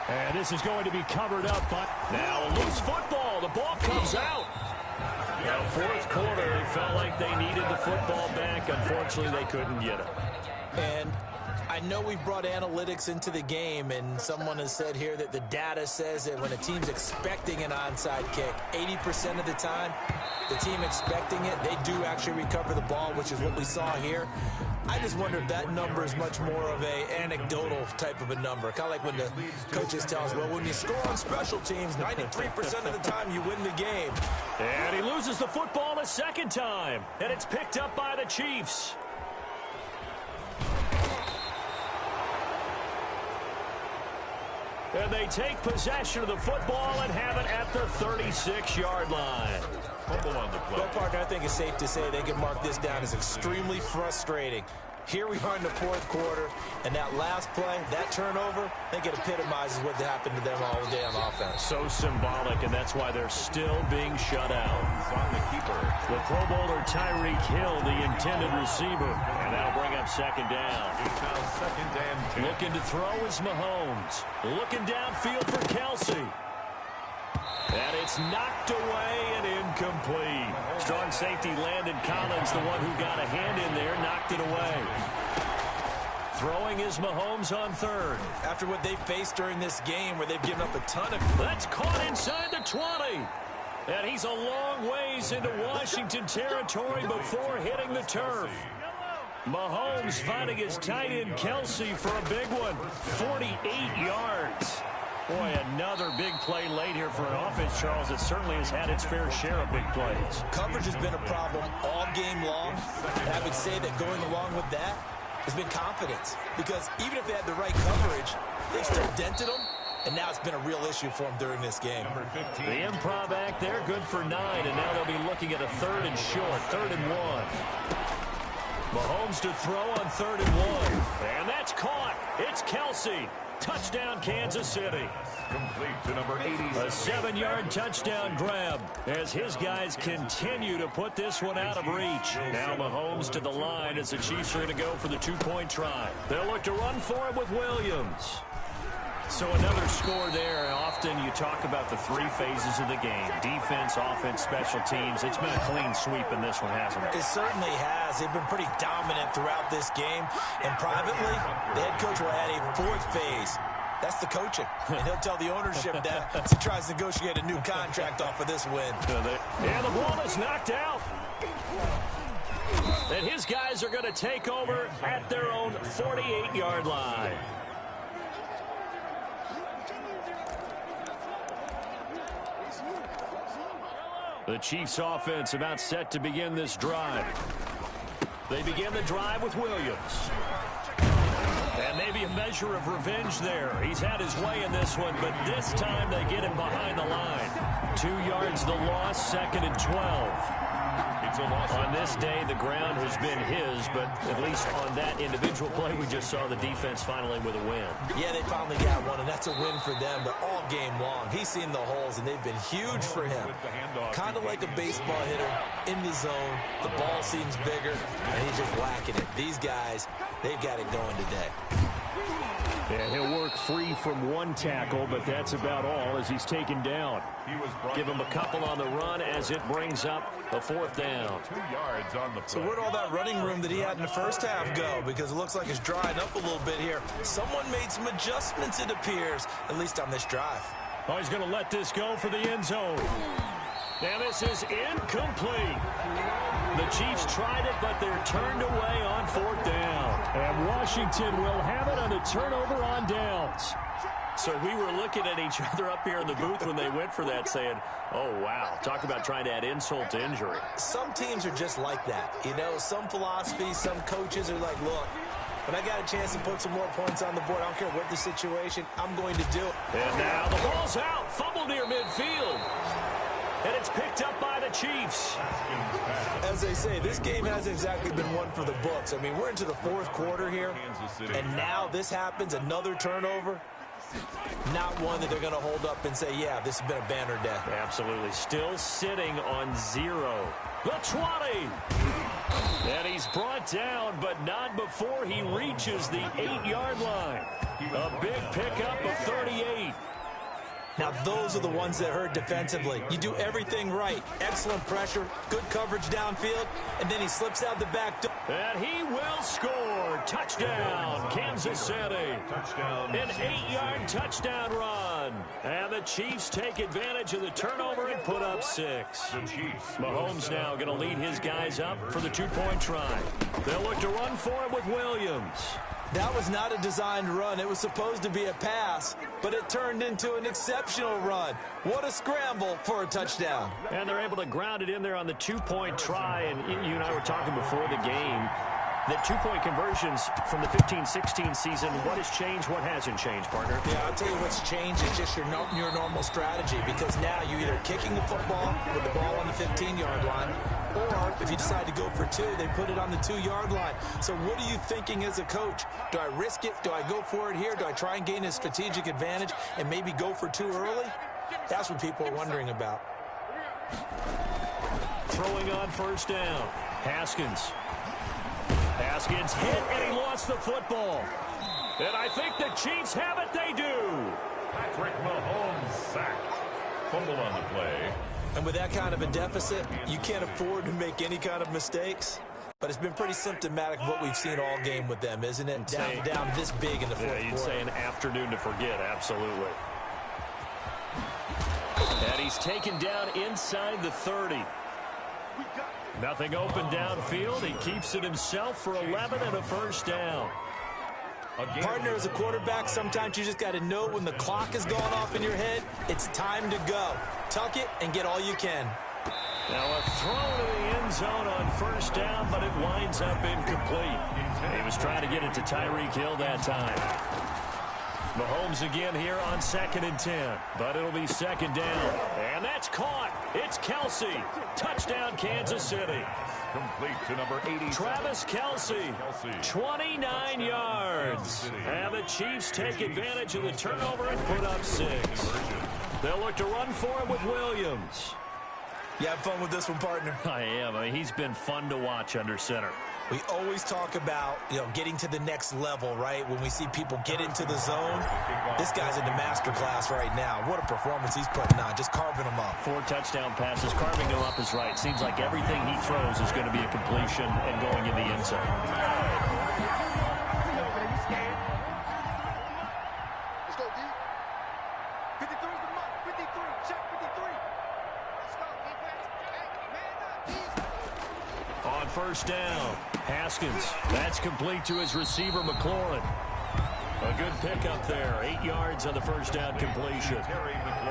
And this is going to be covered up, but now a loose football. The ball comes out. Now, fourth quarter, it felt like they needed the football back. Unfortunately, they couldn't get it. And I know we've brought analytics into the game, and someone has said here that the data says that when a team's expecting an onside kick, 80% of the time, the team expecting it, they do actually recover the ball, which is what we saw here. I just wonder if that number is much more of a anecdotal type of a number. Kind of like when the coaches tell us, well, when you score on special teams, 93% of the time you win the game. And he loses the football a second time. And it's picked up by the Chiefs. And they take possession of the football and have it at the 36-yard line. Fumble on the play. Well, partner, I think it's safe to say they can mark this down as extremely frustrating. Here we are in the fourth quarter, and that last play, that turnover, I think it epitomizes what happened to them all day on offense. So symbolic, and that's why they're still being shut out. On the keeper. The Pro Bowler Tyreek Hill, the intended receiver. And that'll bring up second down. It's now second and 10. Looking to throw is Mahomes. Looking downfield for Kelsey. And it's knocked away and incomplete. Strong safety Landon Collins, the one who got a hand in there, knocked it away. Throwing is Mahomes on third. After what they faced during this game where they've given up a ton of... That's caught inside the 20. And he's a long ways into Washington territory before hitting the turf. Mahomes finding his tight end Kelsey for a big one. 48 yards. Boy, another big play late here for an offense, Charles, that certainly has had its fair share of big plays. Coverage has been a problem all game long. And I would say that going along with that has been confidence. Because even if they had the right coverage, they've still dented them. And now it's been a real issue for them during this game. The improv act there, good for 9. And now they'll be looking at a third and short, 3rd and 1. Mahomes to throw on 3rd and 1. And that's caught. It's Kelsey. Touchdown, Kansas City. Complete to number 80. A 7-yard touchdown grab as his guys continue to put this one out of reach. Now Mahomes to the line as the Chiefs are going to go for the 2-point try. They'll look to run for it with Williams. So another score there. Often you talk about the 3 phases of the game. Defense, offense, special teams. It's been a clean sweep in this one, hasn't it? It certainly has. They've been pretty dominant throughout this game. And privately, the head coach will add a 4th phase. That's the coaching. And he'll tell the ownership that as he tries to negotiate a new contract off of this win. And the ball is knocked out. And his guys are going to take over at their own 48-yard line. The Chiefs offense about set to begin this drive. They begin the drive with Williams. And maybe a measure of revenge there. He's had his way in this one, but this time they get him behind the line. 2 yards the loss, 2nd and 12. It's a loss. On this day, the ground has been his, but at least on that individual play, we just saw the defense finally with a win. Yeah, they finally got one, and that's a win for them, but all game long, he's seen the holes, and they've been huge for him. Kind of like a baseball hitter in the zone. The ball seems bigger, and he's just whacking it. These guys, they've got it going today. Yeah, he'll work free from one tackle, but that's about all as he's taken down. Give him a couple on the run as it brings up a fourth down. 2 yards on the play. So where'd all that running room that he had in the first half go? Because it looks like it's drying up a little bit here. Someone made some adjustments, it appears, at least on this drive. Oh, he's going to let this go for the end zone. Now this is incomplete. The Chiefs tried it, but they're turned away on fourth down. And Washington will have it on a turnover on downs. So we were looking at each other up here in the booth when they went for that saying, oh, wow, talk about trying to add insult to injury. Some teams are just like that. You know, some philosophies, some coaches are like, look, when I got a chance to put some more points on the board, I don't care what the situation, I'm going to do it. And now the ball's out, fumbled near midfield. And it's picked up by the Chiefs. As they say, this game hasn't exactly been one for the books. I mean, we're into the fourth quarter here, and now this happens, another turnover. Not one that they're going to hold up and say, yeah, this has been a banner day. Absolutely. Still sitting on 0. The 20. And he's brought down, but not before he reaches the 8-yard line. A big pickup of 38. Now, those are the ones that hurt defensively. You do everything right. Excellent pressure, good coverage downfield, and then he slips out the back door. And he will score. Touchdown, Kansas City. Touchdown. An 8-yard touchdown run. And the Chiefs take advantage of the turnover and put up 6. The Chiefs. Mahomes now going to lead his guys up for the 2-point try. They'll look to run for it with Williams. That was not a designed run. It was supposed to be a pass, but it turned into an exceptional run. What a scramble for a touchdown. And they're able to ground it in there on the 2-point try. And you and I were talking before the game that 2-point conversions from the 15-16 season, what has changed, what hasn't changed, partner? Yeah, I'll tell you what's changed is just your normal strategy, because now you're either kicking the football with the ball on the 15-yard line, or if you decide to go for 2, they put it on the 2-yard line. So what are you thinking as a coach? Do I risk it? Do I go for it here? Do I try and gain a strategic advantage and maybe go for 2 early? That's what people are wondering about. Throwing on first down. Haskins hit, and he lost the football. And I think the Chiefs have it. They do. Patrick Mahomes sacked. Fumble on the play. And with that kind of a deficit, you can't afford to make any kind of mistakes. But it's been pretty symptomatic of what we've seen all game with them, isn't it? Down this big in the fourth quarter. You'd say an afternoon to forget, absolutely. And he's taken down inside the 30. Nothing open downfield. He keeps it himself for 11 and a first down. Partner, as a quarterback, sometimes you just got to know when the clock is going off in your head, it's time to go. Tuck it and get all you can. Now a throw to the end zone on first down, but it winds up incomplete. He was trying to get it to Tyreek Hill that time. Mahomes again here on 2nd and 10, but it'll be 2nd down. And that's caught. It's Kelsey. Touchdown, Kansas City. Complete to number 80. Travis Kelsey, 29 yards. And the Chiefs take advantage of the turnover and put up 6. They'll look to run for it with Williams. You have fun with this one, partner? I am. I mean, he's been fun to watch under center. We always talk about, getting to the next level, right? When we see people get into the zone, this guy's in the master class right now. What a performance he's putting on, just carving them up. 4 touchdown passes. Carving them up is right. Seems like everything he throws is going to be a completion and going in the end zone. Let's go, D. 53 is the mark. 53. Check 53. Let's go, defense. Hey, man up. On first down, Haskins. That's complete to his receiver, McLaurin. A good pickup there. 8 yards on the first down completion.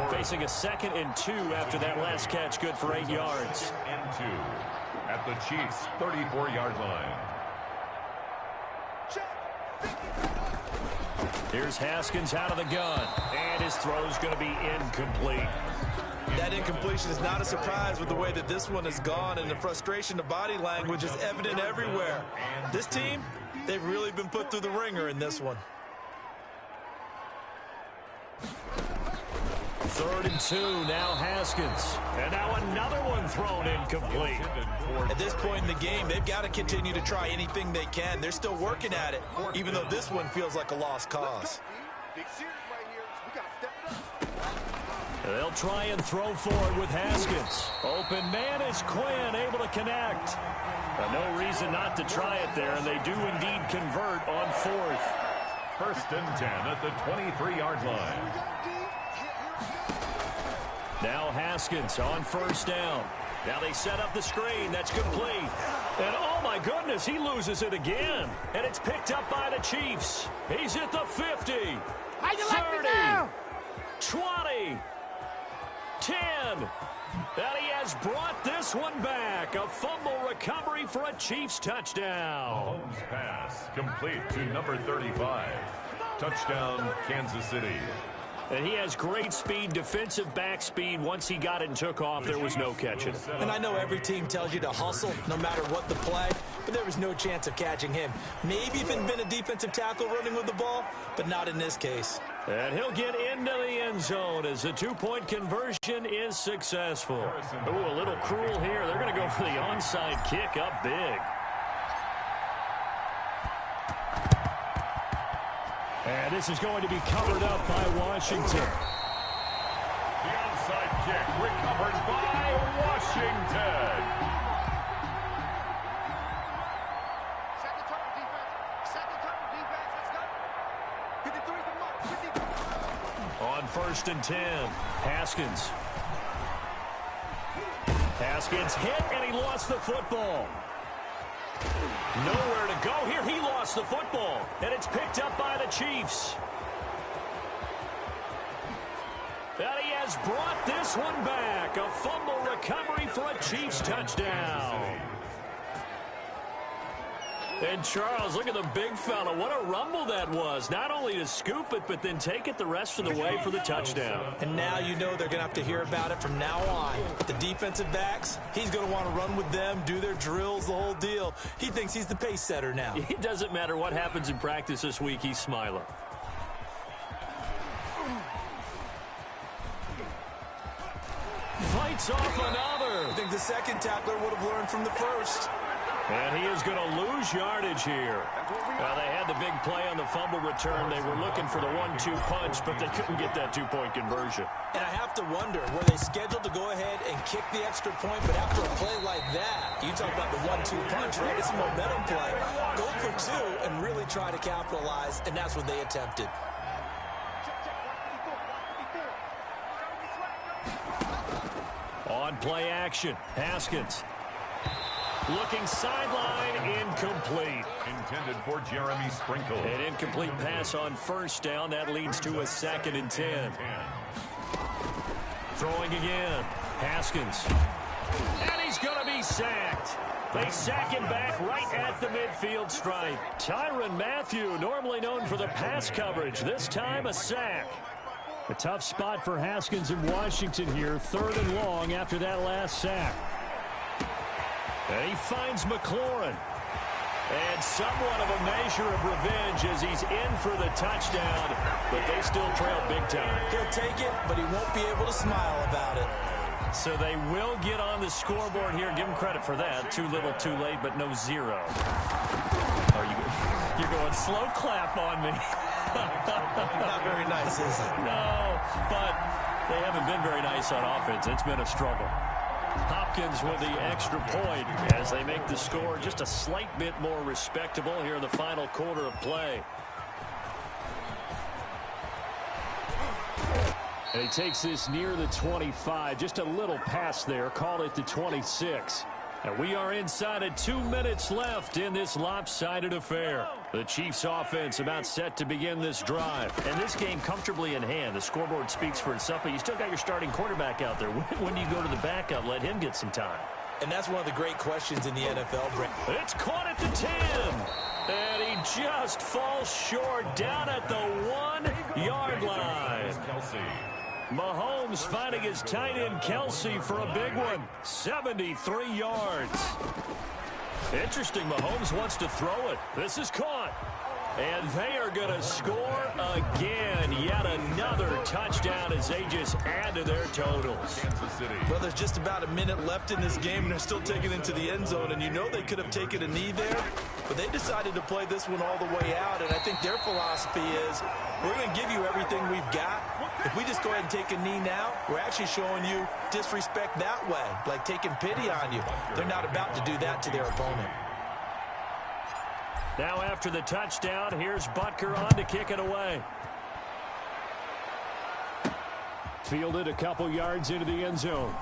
Facing a 2nd and 2 after that last catch. Good for 8 yards. And 2 at the Chiefs' 34-yard line. Here's Haskins out of the gun. And his throw's going to be incomplete. That incompletion is not a surprise with the way that this one has gone, and the frustration, the body language is evident everywhere. This team, they've really been put through the ringer in this one. 3rd and 2, now Haskins. And now another one thrown incomplete. At this point in the game, they've got to continue to try anything they can. They're still working at it, even though this one feels like a lost cause. Big series right here. We got to step it up. They'll try and throw forward with Haskins. Open man is Quinn, able to connect. No reason not to try it there, and they do indeed convert on 4th. 1st and 10 at the 23-yard line. Now Haskins on 1st down. Now they set up the screen. That's complete. And oh my goodness, he loses it again. And it's picked up by the Chiefs. He's at the 50. 30. 20. 10. And he has brought this one back. A fumble recovery for a Chiefs touchdown. Mahomes pass complete to number 35. Touchdown, Kansas City. And he has great speed, defensive back speed. Once he got it and took off, there was no catching. And I know every team tells you to hustle no matter what the play, but there was no chance of catching him. Maybe if it had been a defensive tackle running with the ball, but not in this case. And he'll get into the end zone as the 2-point conversion is successful. Ooh, a little cruel here. They're going to go for the onside kick up big. And this is going to be covered up by Washington. The onside kick recovered by Washington. Second turn, defense. Second turn, defense. Let's go. 53 the mark. 50. On 1st and 10, Haskins. Haskins hit, and he lost the football. Nowhere to go here. He lost the football, and it's picked up by the Chiefs. And he has brought this one back. A fumble recovery for a Chiefs touchdown. And Charles, look at the big fella. What a rumble that was. Not only to scoop it, but then take it the rest of the way for the touchdown. And now you know they're going to have to hear about it from now on. The defensive backs, he's going to want to run with them, do their drills, the whole deal. He thinks he's the pace setter now. It doesn't matter what happens in practice this week, he's smiling. Fights off another. I think the second tackler would have learned from the first. And he is going to lose yardage here. Well, they had the big play on the fumble return. They were looking for the 1-2 punch, but they couldn't get that 2-point conversion. And I have to wonder, were they scheduled to go ahead and kick the extra point? But after a play like that, you talk about the 1-2 punch, right? It's a momentum play. Go for 2 and really try to capitalize, and that's what they attempted. On play action, Haskins. Looking sideline, incomplete. Intended for Jeremy Sprinkle. An incomplete pass on 1st down. That leads to a 2nd and 10. Throwing again. Haskins. And he's going to be sacked. They sack him back right at the midfield stripe. Tyrann Mathieu, normally known for the pass coverage. This time a sack. A tough spot for Haskins in Washington here. 3rd and long after that last sack. And he finds McLaurin. And somewhat of a measure of revenge as he's in for the touchdown. But they still trail big time. He'll take it, but he won't be able to smile about it. So they will get on the scoreboard here. Give him credit for that. Too little, too late, but no 0. You're going slow clap on me. Not very nice, is it? No, but they haven't been very nice on offense. It's been a struggle. Hopkins with the extra point as they make the score just a slight bit more respectable here in the final quarter of play. And he takes this near the 25. Just a little pass there. Call it the 26. And we are inside of 2 minutes left in this lopsided affair. The Chiefs offense about set to begin this drive. And this game comfortably in hand. The scoreboard speaks for itself, but you still got your starting quarterback out there. When do you go to the backup? Let him get some time. And that's one of the great questions in the NFL, Brent. It's caught at the 10. And he just falls short down at the 1-yard line. Mahomes finding his tight end Kelsey for a big one. 73 yards. Interesting, Mahomes wants to throw it. This is caught. And they are going to score again. Yet another touchdown as they just add to their totals. Well, there's just about a minute left in this game, and they're still taking it into the end zone. And you know they could have taken a knee there, but they decided to play this one all the way out. And I think their philosophy is, we're going to give you everything we've got. If we just go ahead and take a knee now, we're actually showing you disrespect that way, like taking pity on you. They're not about to do that to their opponent. Now after the touchdown, here's Butker on to kick it away. Fielded a couple yards into the end zone.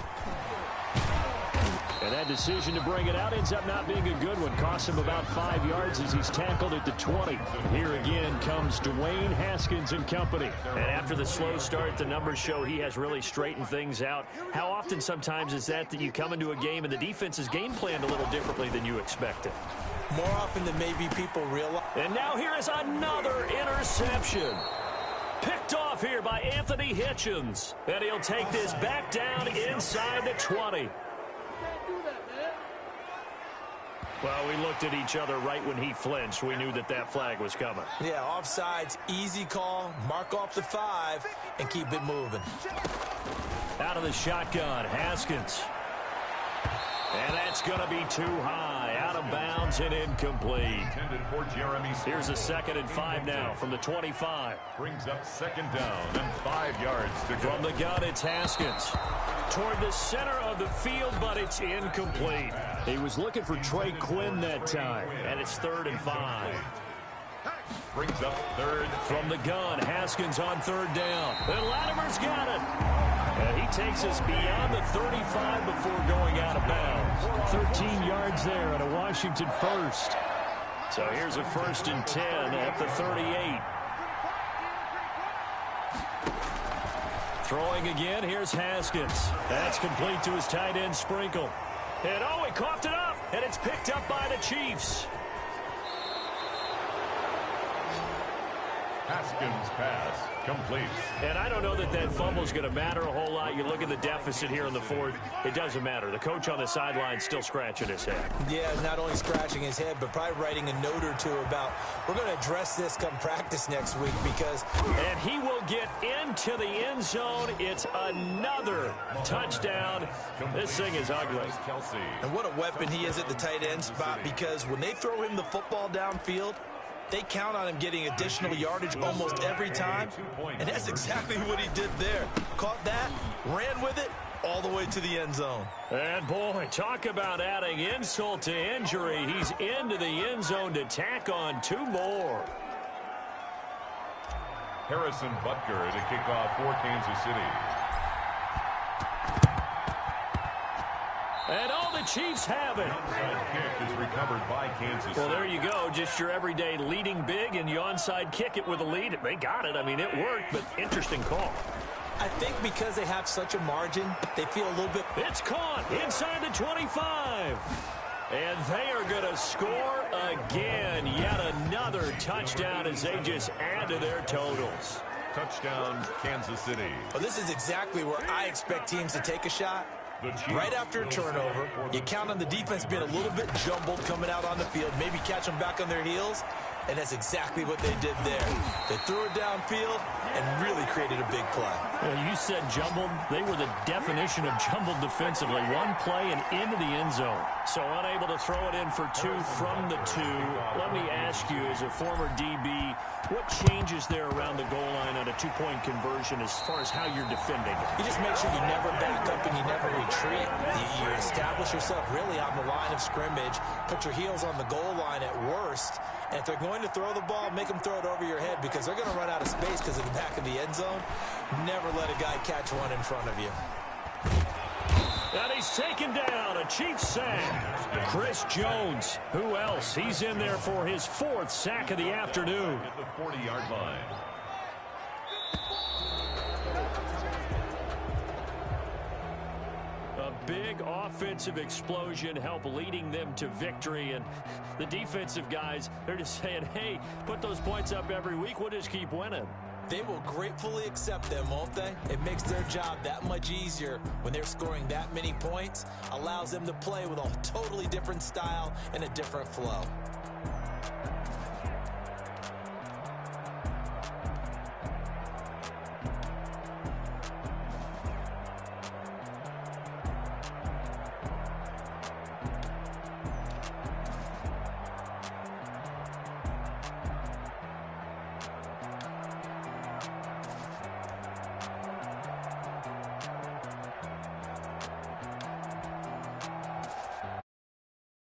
And that decision to bring it out ends up not being a good one. Costs him about 5 yards as he's tackled at the 20. Here again comes Dwayne Haskins and company. And after the slow start, the numbers show he has really straightened things out. How often sometimes is that you come into a game and the defense is game planned a little differently than you expected? More often than maybe people realize. And now here is another interception. Picked off here by Anthony Hitchens. And he'll take this back down inside the 20. Well, we looked at each other right when he flinched. We knew that that flag was coming. Yeah, offsides, easy call, mark off the 5, and keep it moving. Out of the shotgun, Haskins. And that's going to be too high, out of bounds and incomplete. Here's a 2nd and 5 now from the 25. Brings up 2nd down and 5 yards to go. From the gun, it's Haskins. Toward the center of the field, but it's incomplete. He was looking for Trey Quinn that time. And it's 3rd and 5. Brings up 3rd. From the gun, Haskins on 3rd down. And Latimer's got it. And he takes us beyond the 35 before going out of bounds. 13 yards there at a Washington first. So here's a 1st and 10 at the 38. Throwing again, here's Haskins. That's complete to his tight end Sprinkle. And oh, he coughed it up, and it's picked up by the Chiefs. Haskins' pass complete. And I don't know that that fumble is going to matter a whole lot. You look at the deficit here in the 4th. It doesn't matter. The coach on the sideline still scratching his head. Yeah, not only scratching his head, but probably writing a note or two about, we're going to address this come practice next week because... And he will get into the end zone. It's another touchdown. This thing is ugly. And what a weapon he is at the tight end spot, because when they throw him the football downfield, they count on him getting additional yardage almost every time, and that's exactly what he did there. Caught that, ran with it, all the way to the end zone. And, boy, talk about adding insult to injury. He's into the end zone to tack on 2 more. Harrison Butker to kick off for Kansas City. And all the Chiefs have it. Onside kick is recovered by Kansas City. Well, there you go. Just your everyday leading big, and you onside kick it with a lead. They got it. I mean, it worked, but interesting call. I think because they have such a margin, they feel a little bit... It's caught inside the 25. And they are going to score again. Yet another touchdown as they just add to their totals. Touchdown, Kansas City. Well, this is exactly where I expect teams to take a shot. Right after a turnover, you count on the defense being a little bit jumbled coming out on the field, maybe catch them back on their heels, and that's exactly what they did there. They threw it downfield and really created a big play. Well, you said jumbled. They were the definition of jumbled defensively. One play and into the end zone. So unable to throw it in for 2 from the 2. Let me ask you, as a former DB, what changes there around the goal line on a 2-point conversion as far as how you're defending it? You just make sure you never back up and you never retreat. You establish yourself really on the line of scrimmage, put your heels on the goal line at worst, and if they're going to throw the ball, make them throw it over your head because they're going to run out of space because of the back of the end zone. Never let a guy catch one in front of you. And he's taken down, a Chiefs sack. Chris Jones, who else? He's in there for his 4th sack of the afternoon. At the 40-yard line. A big offensive explosion help leading them to victory. And the defensive guys, they're just saying, hey, put those points up every week. We'll just keep winning. They will gratefully accept them, won't they? It makes their job that much easier when they're scoring that many points. Allows them to play with a totally different style and a different flow.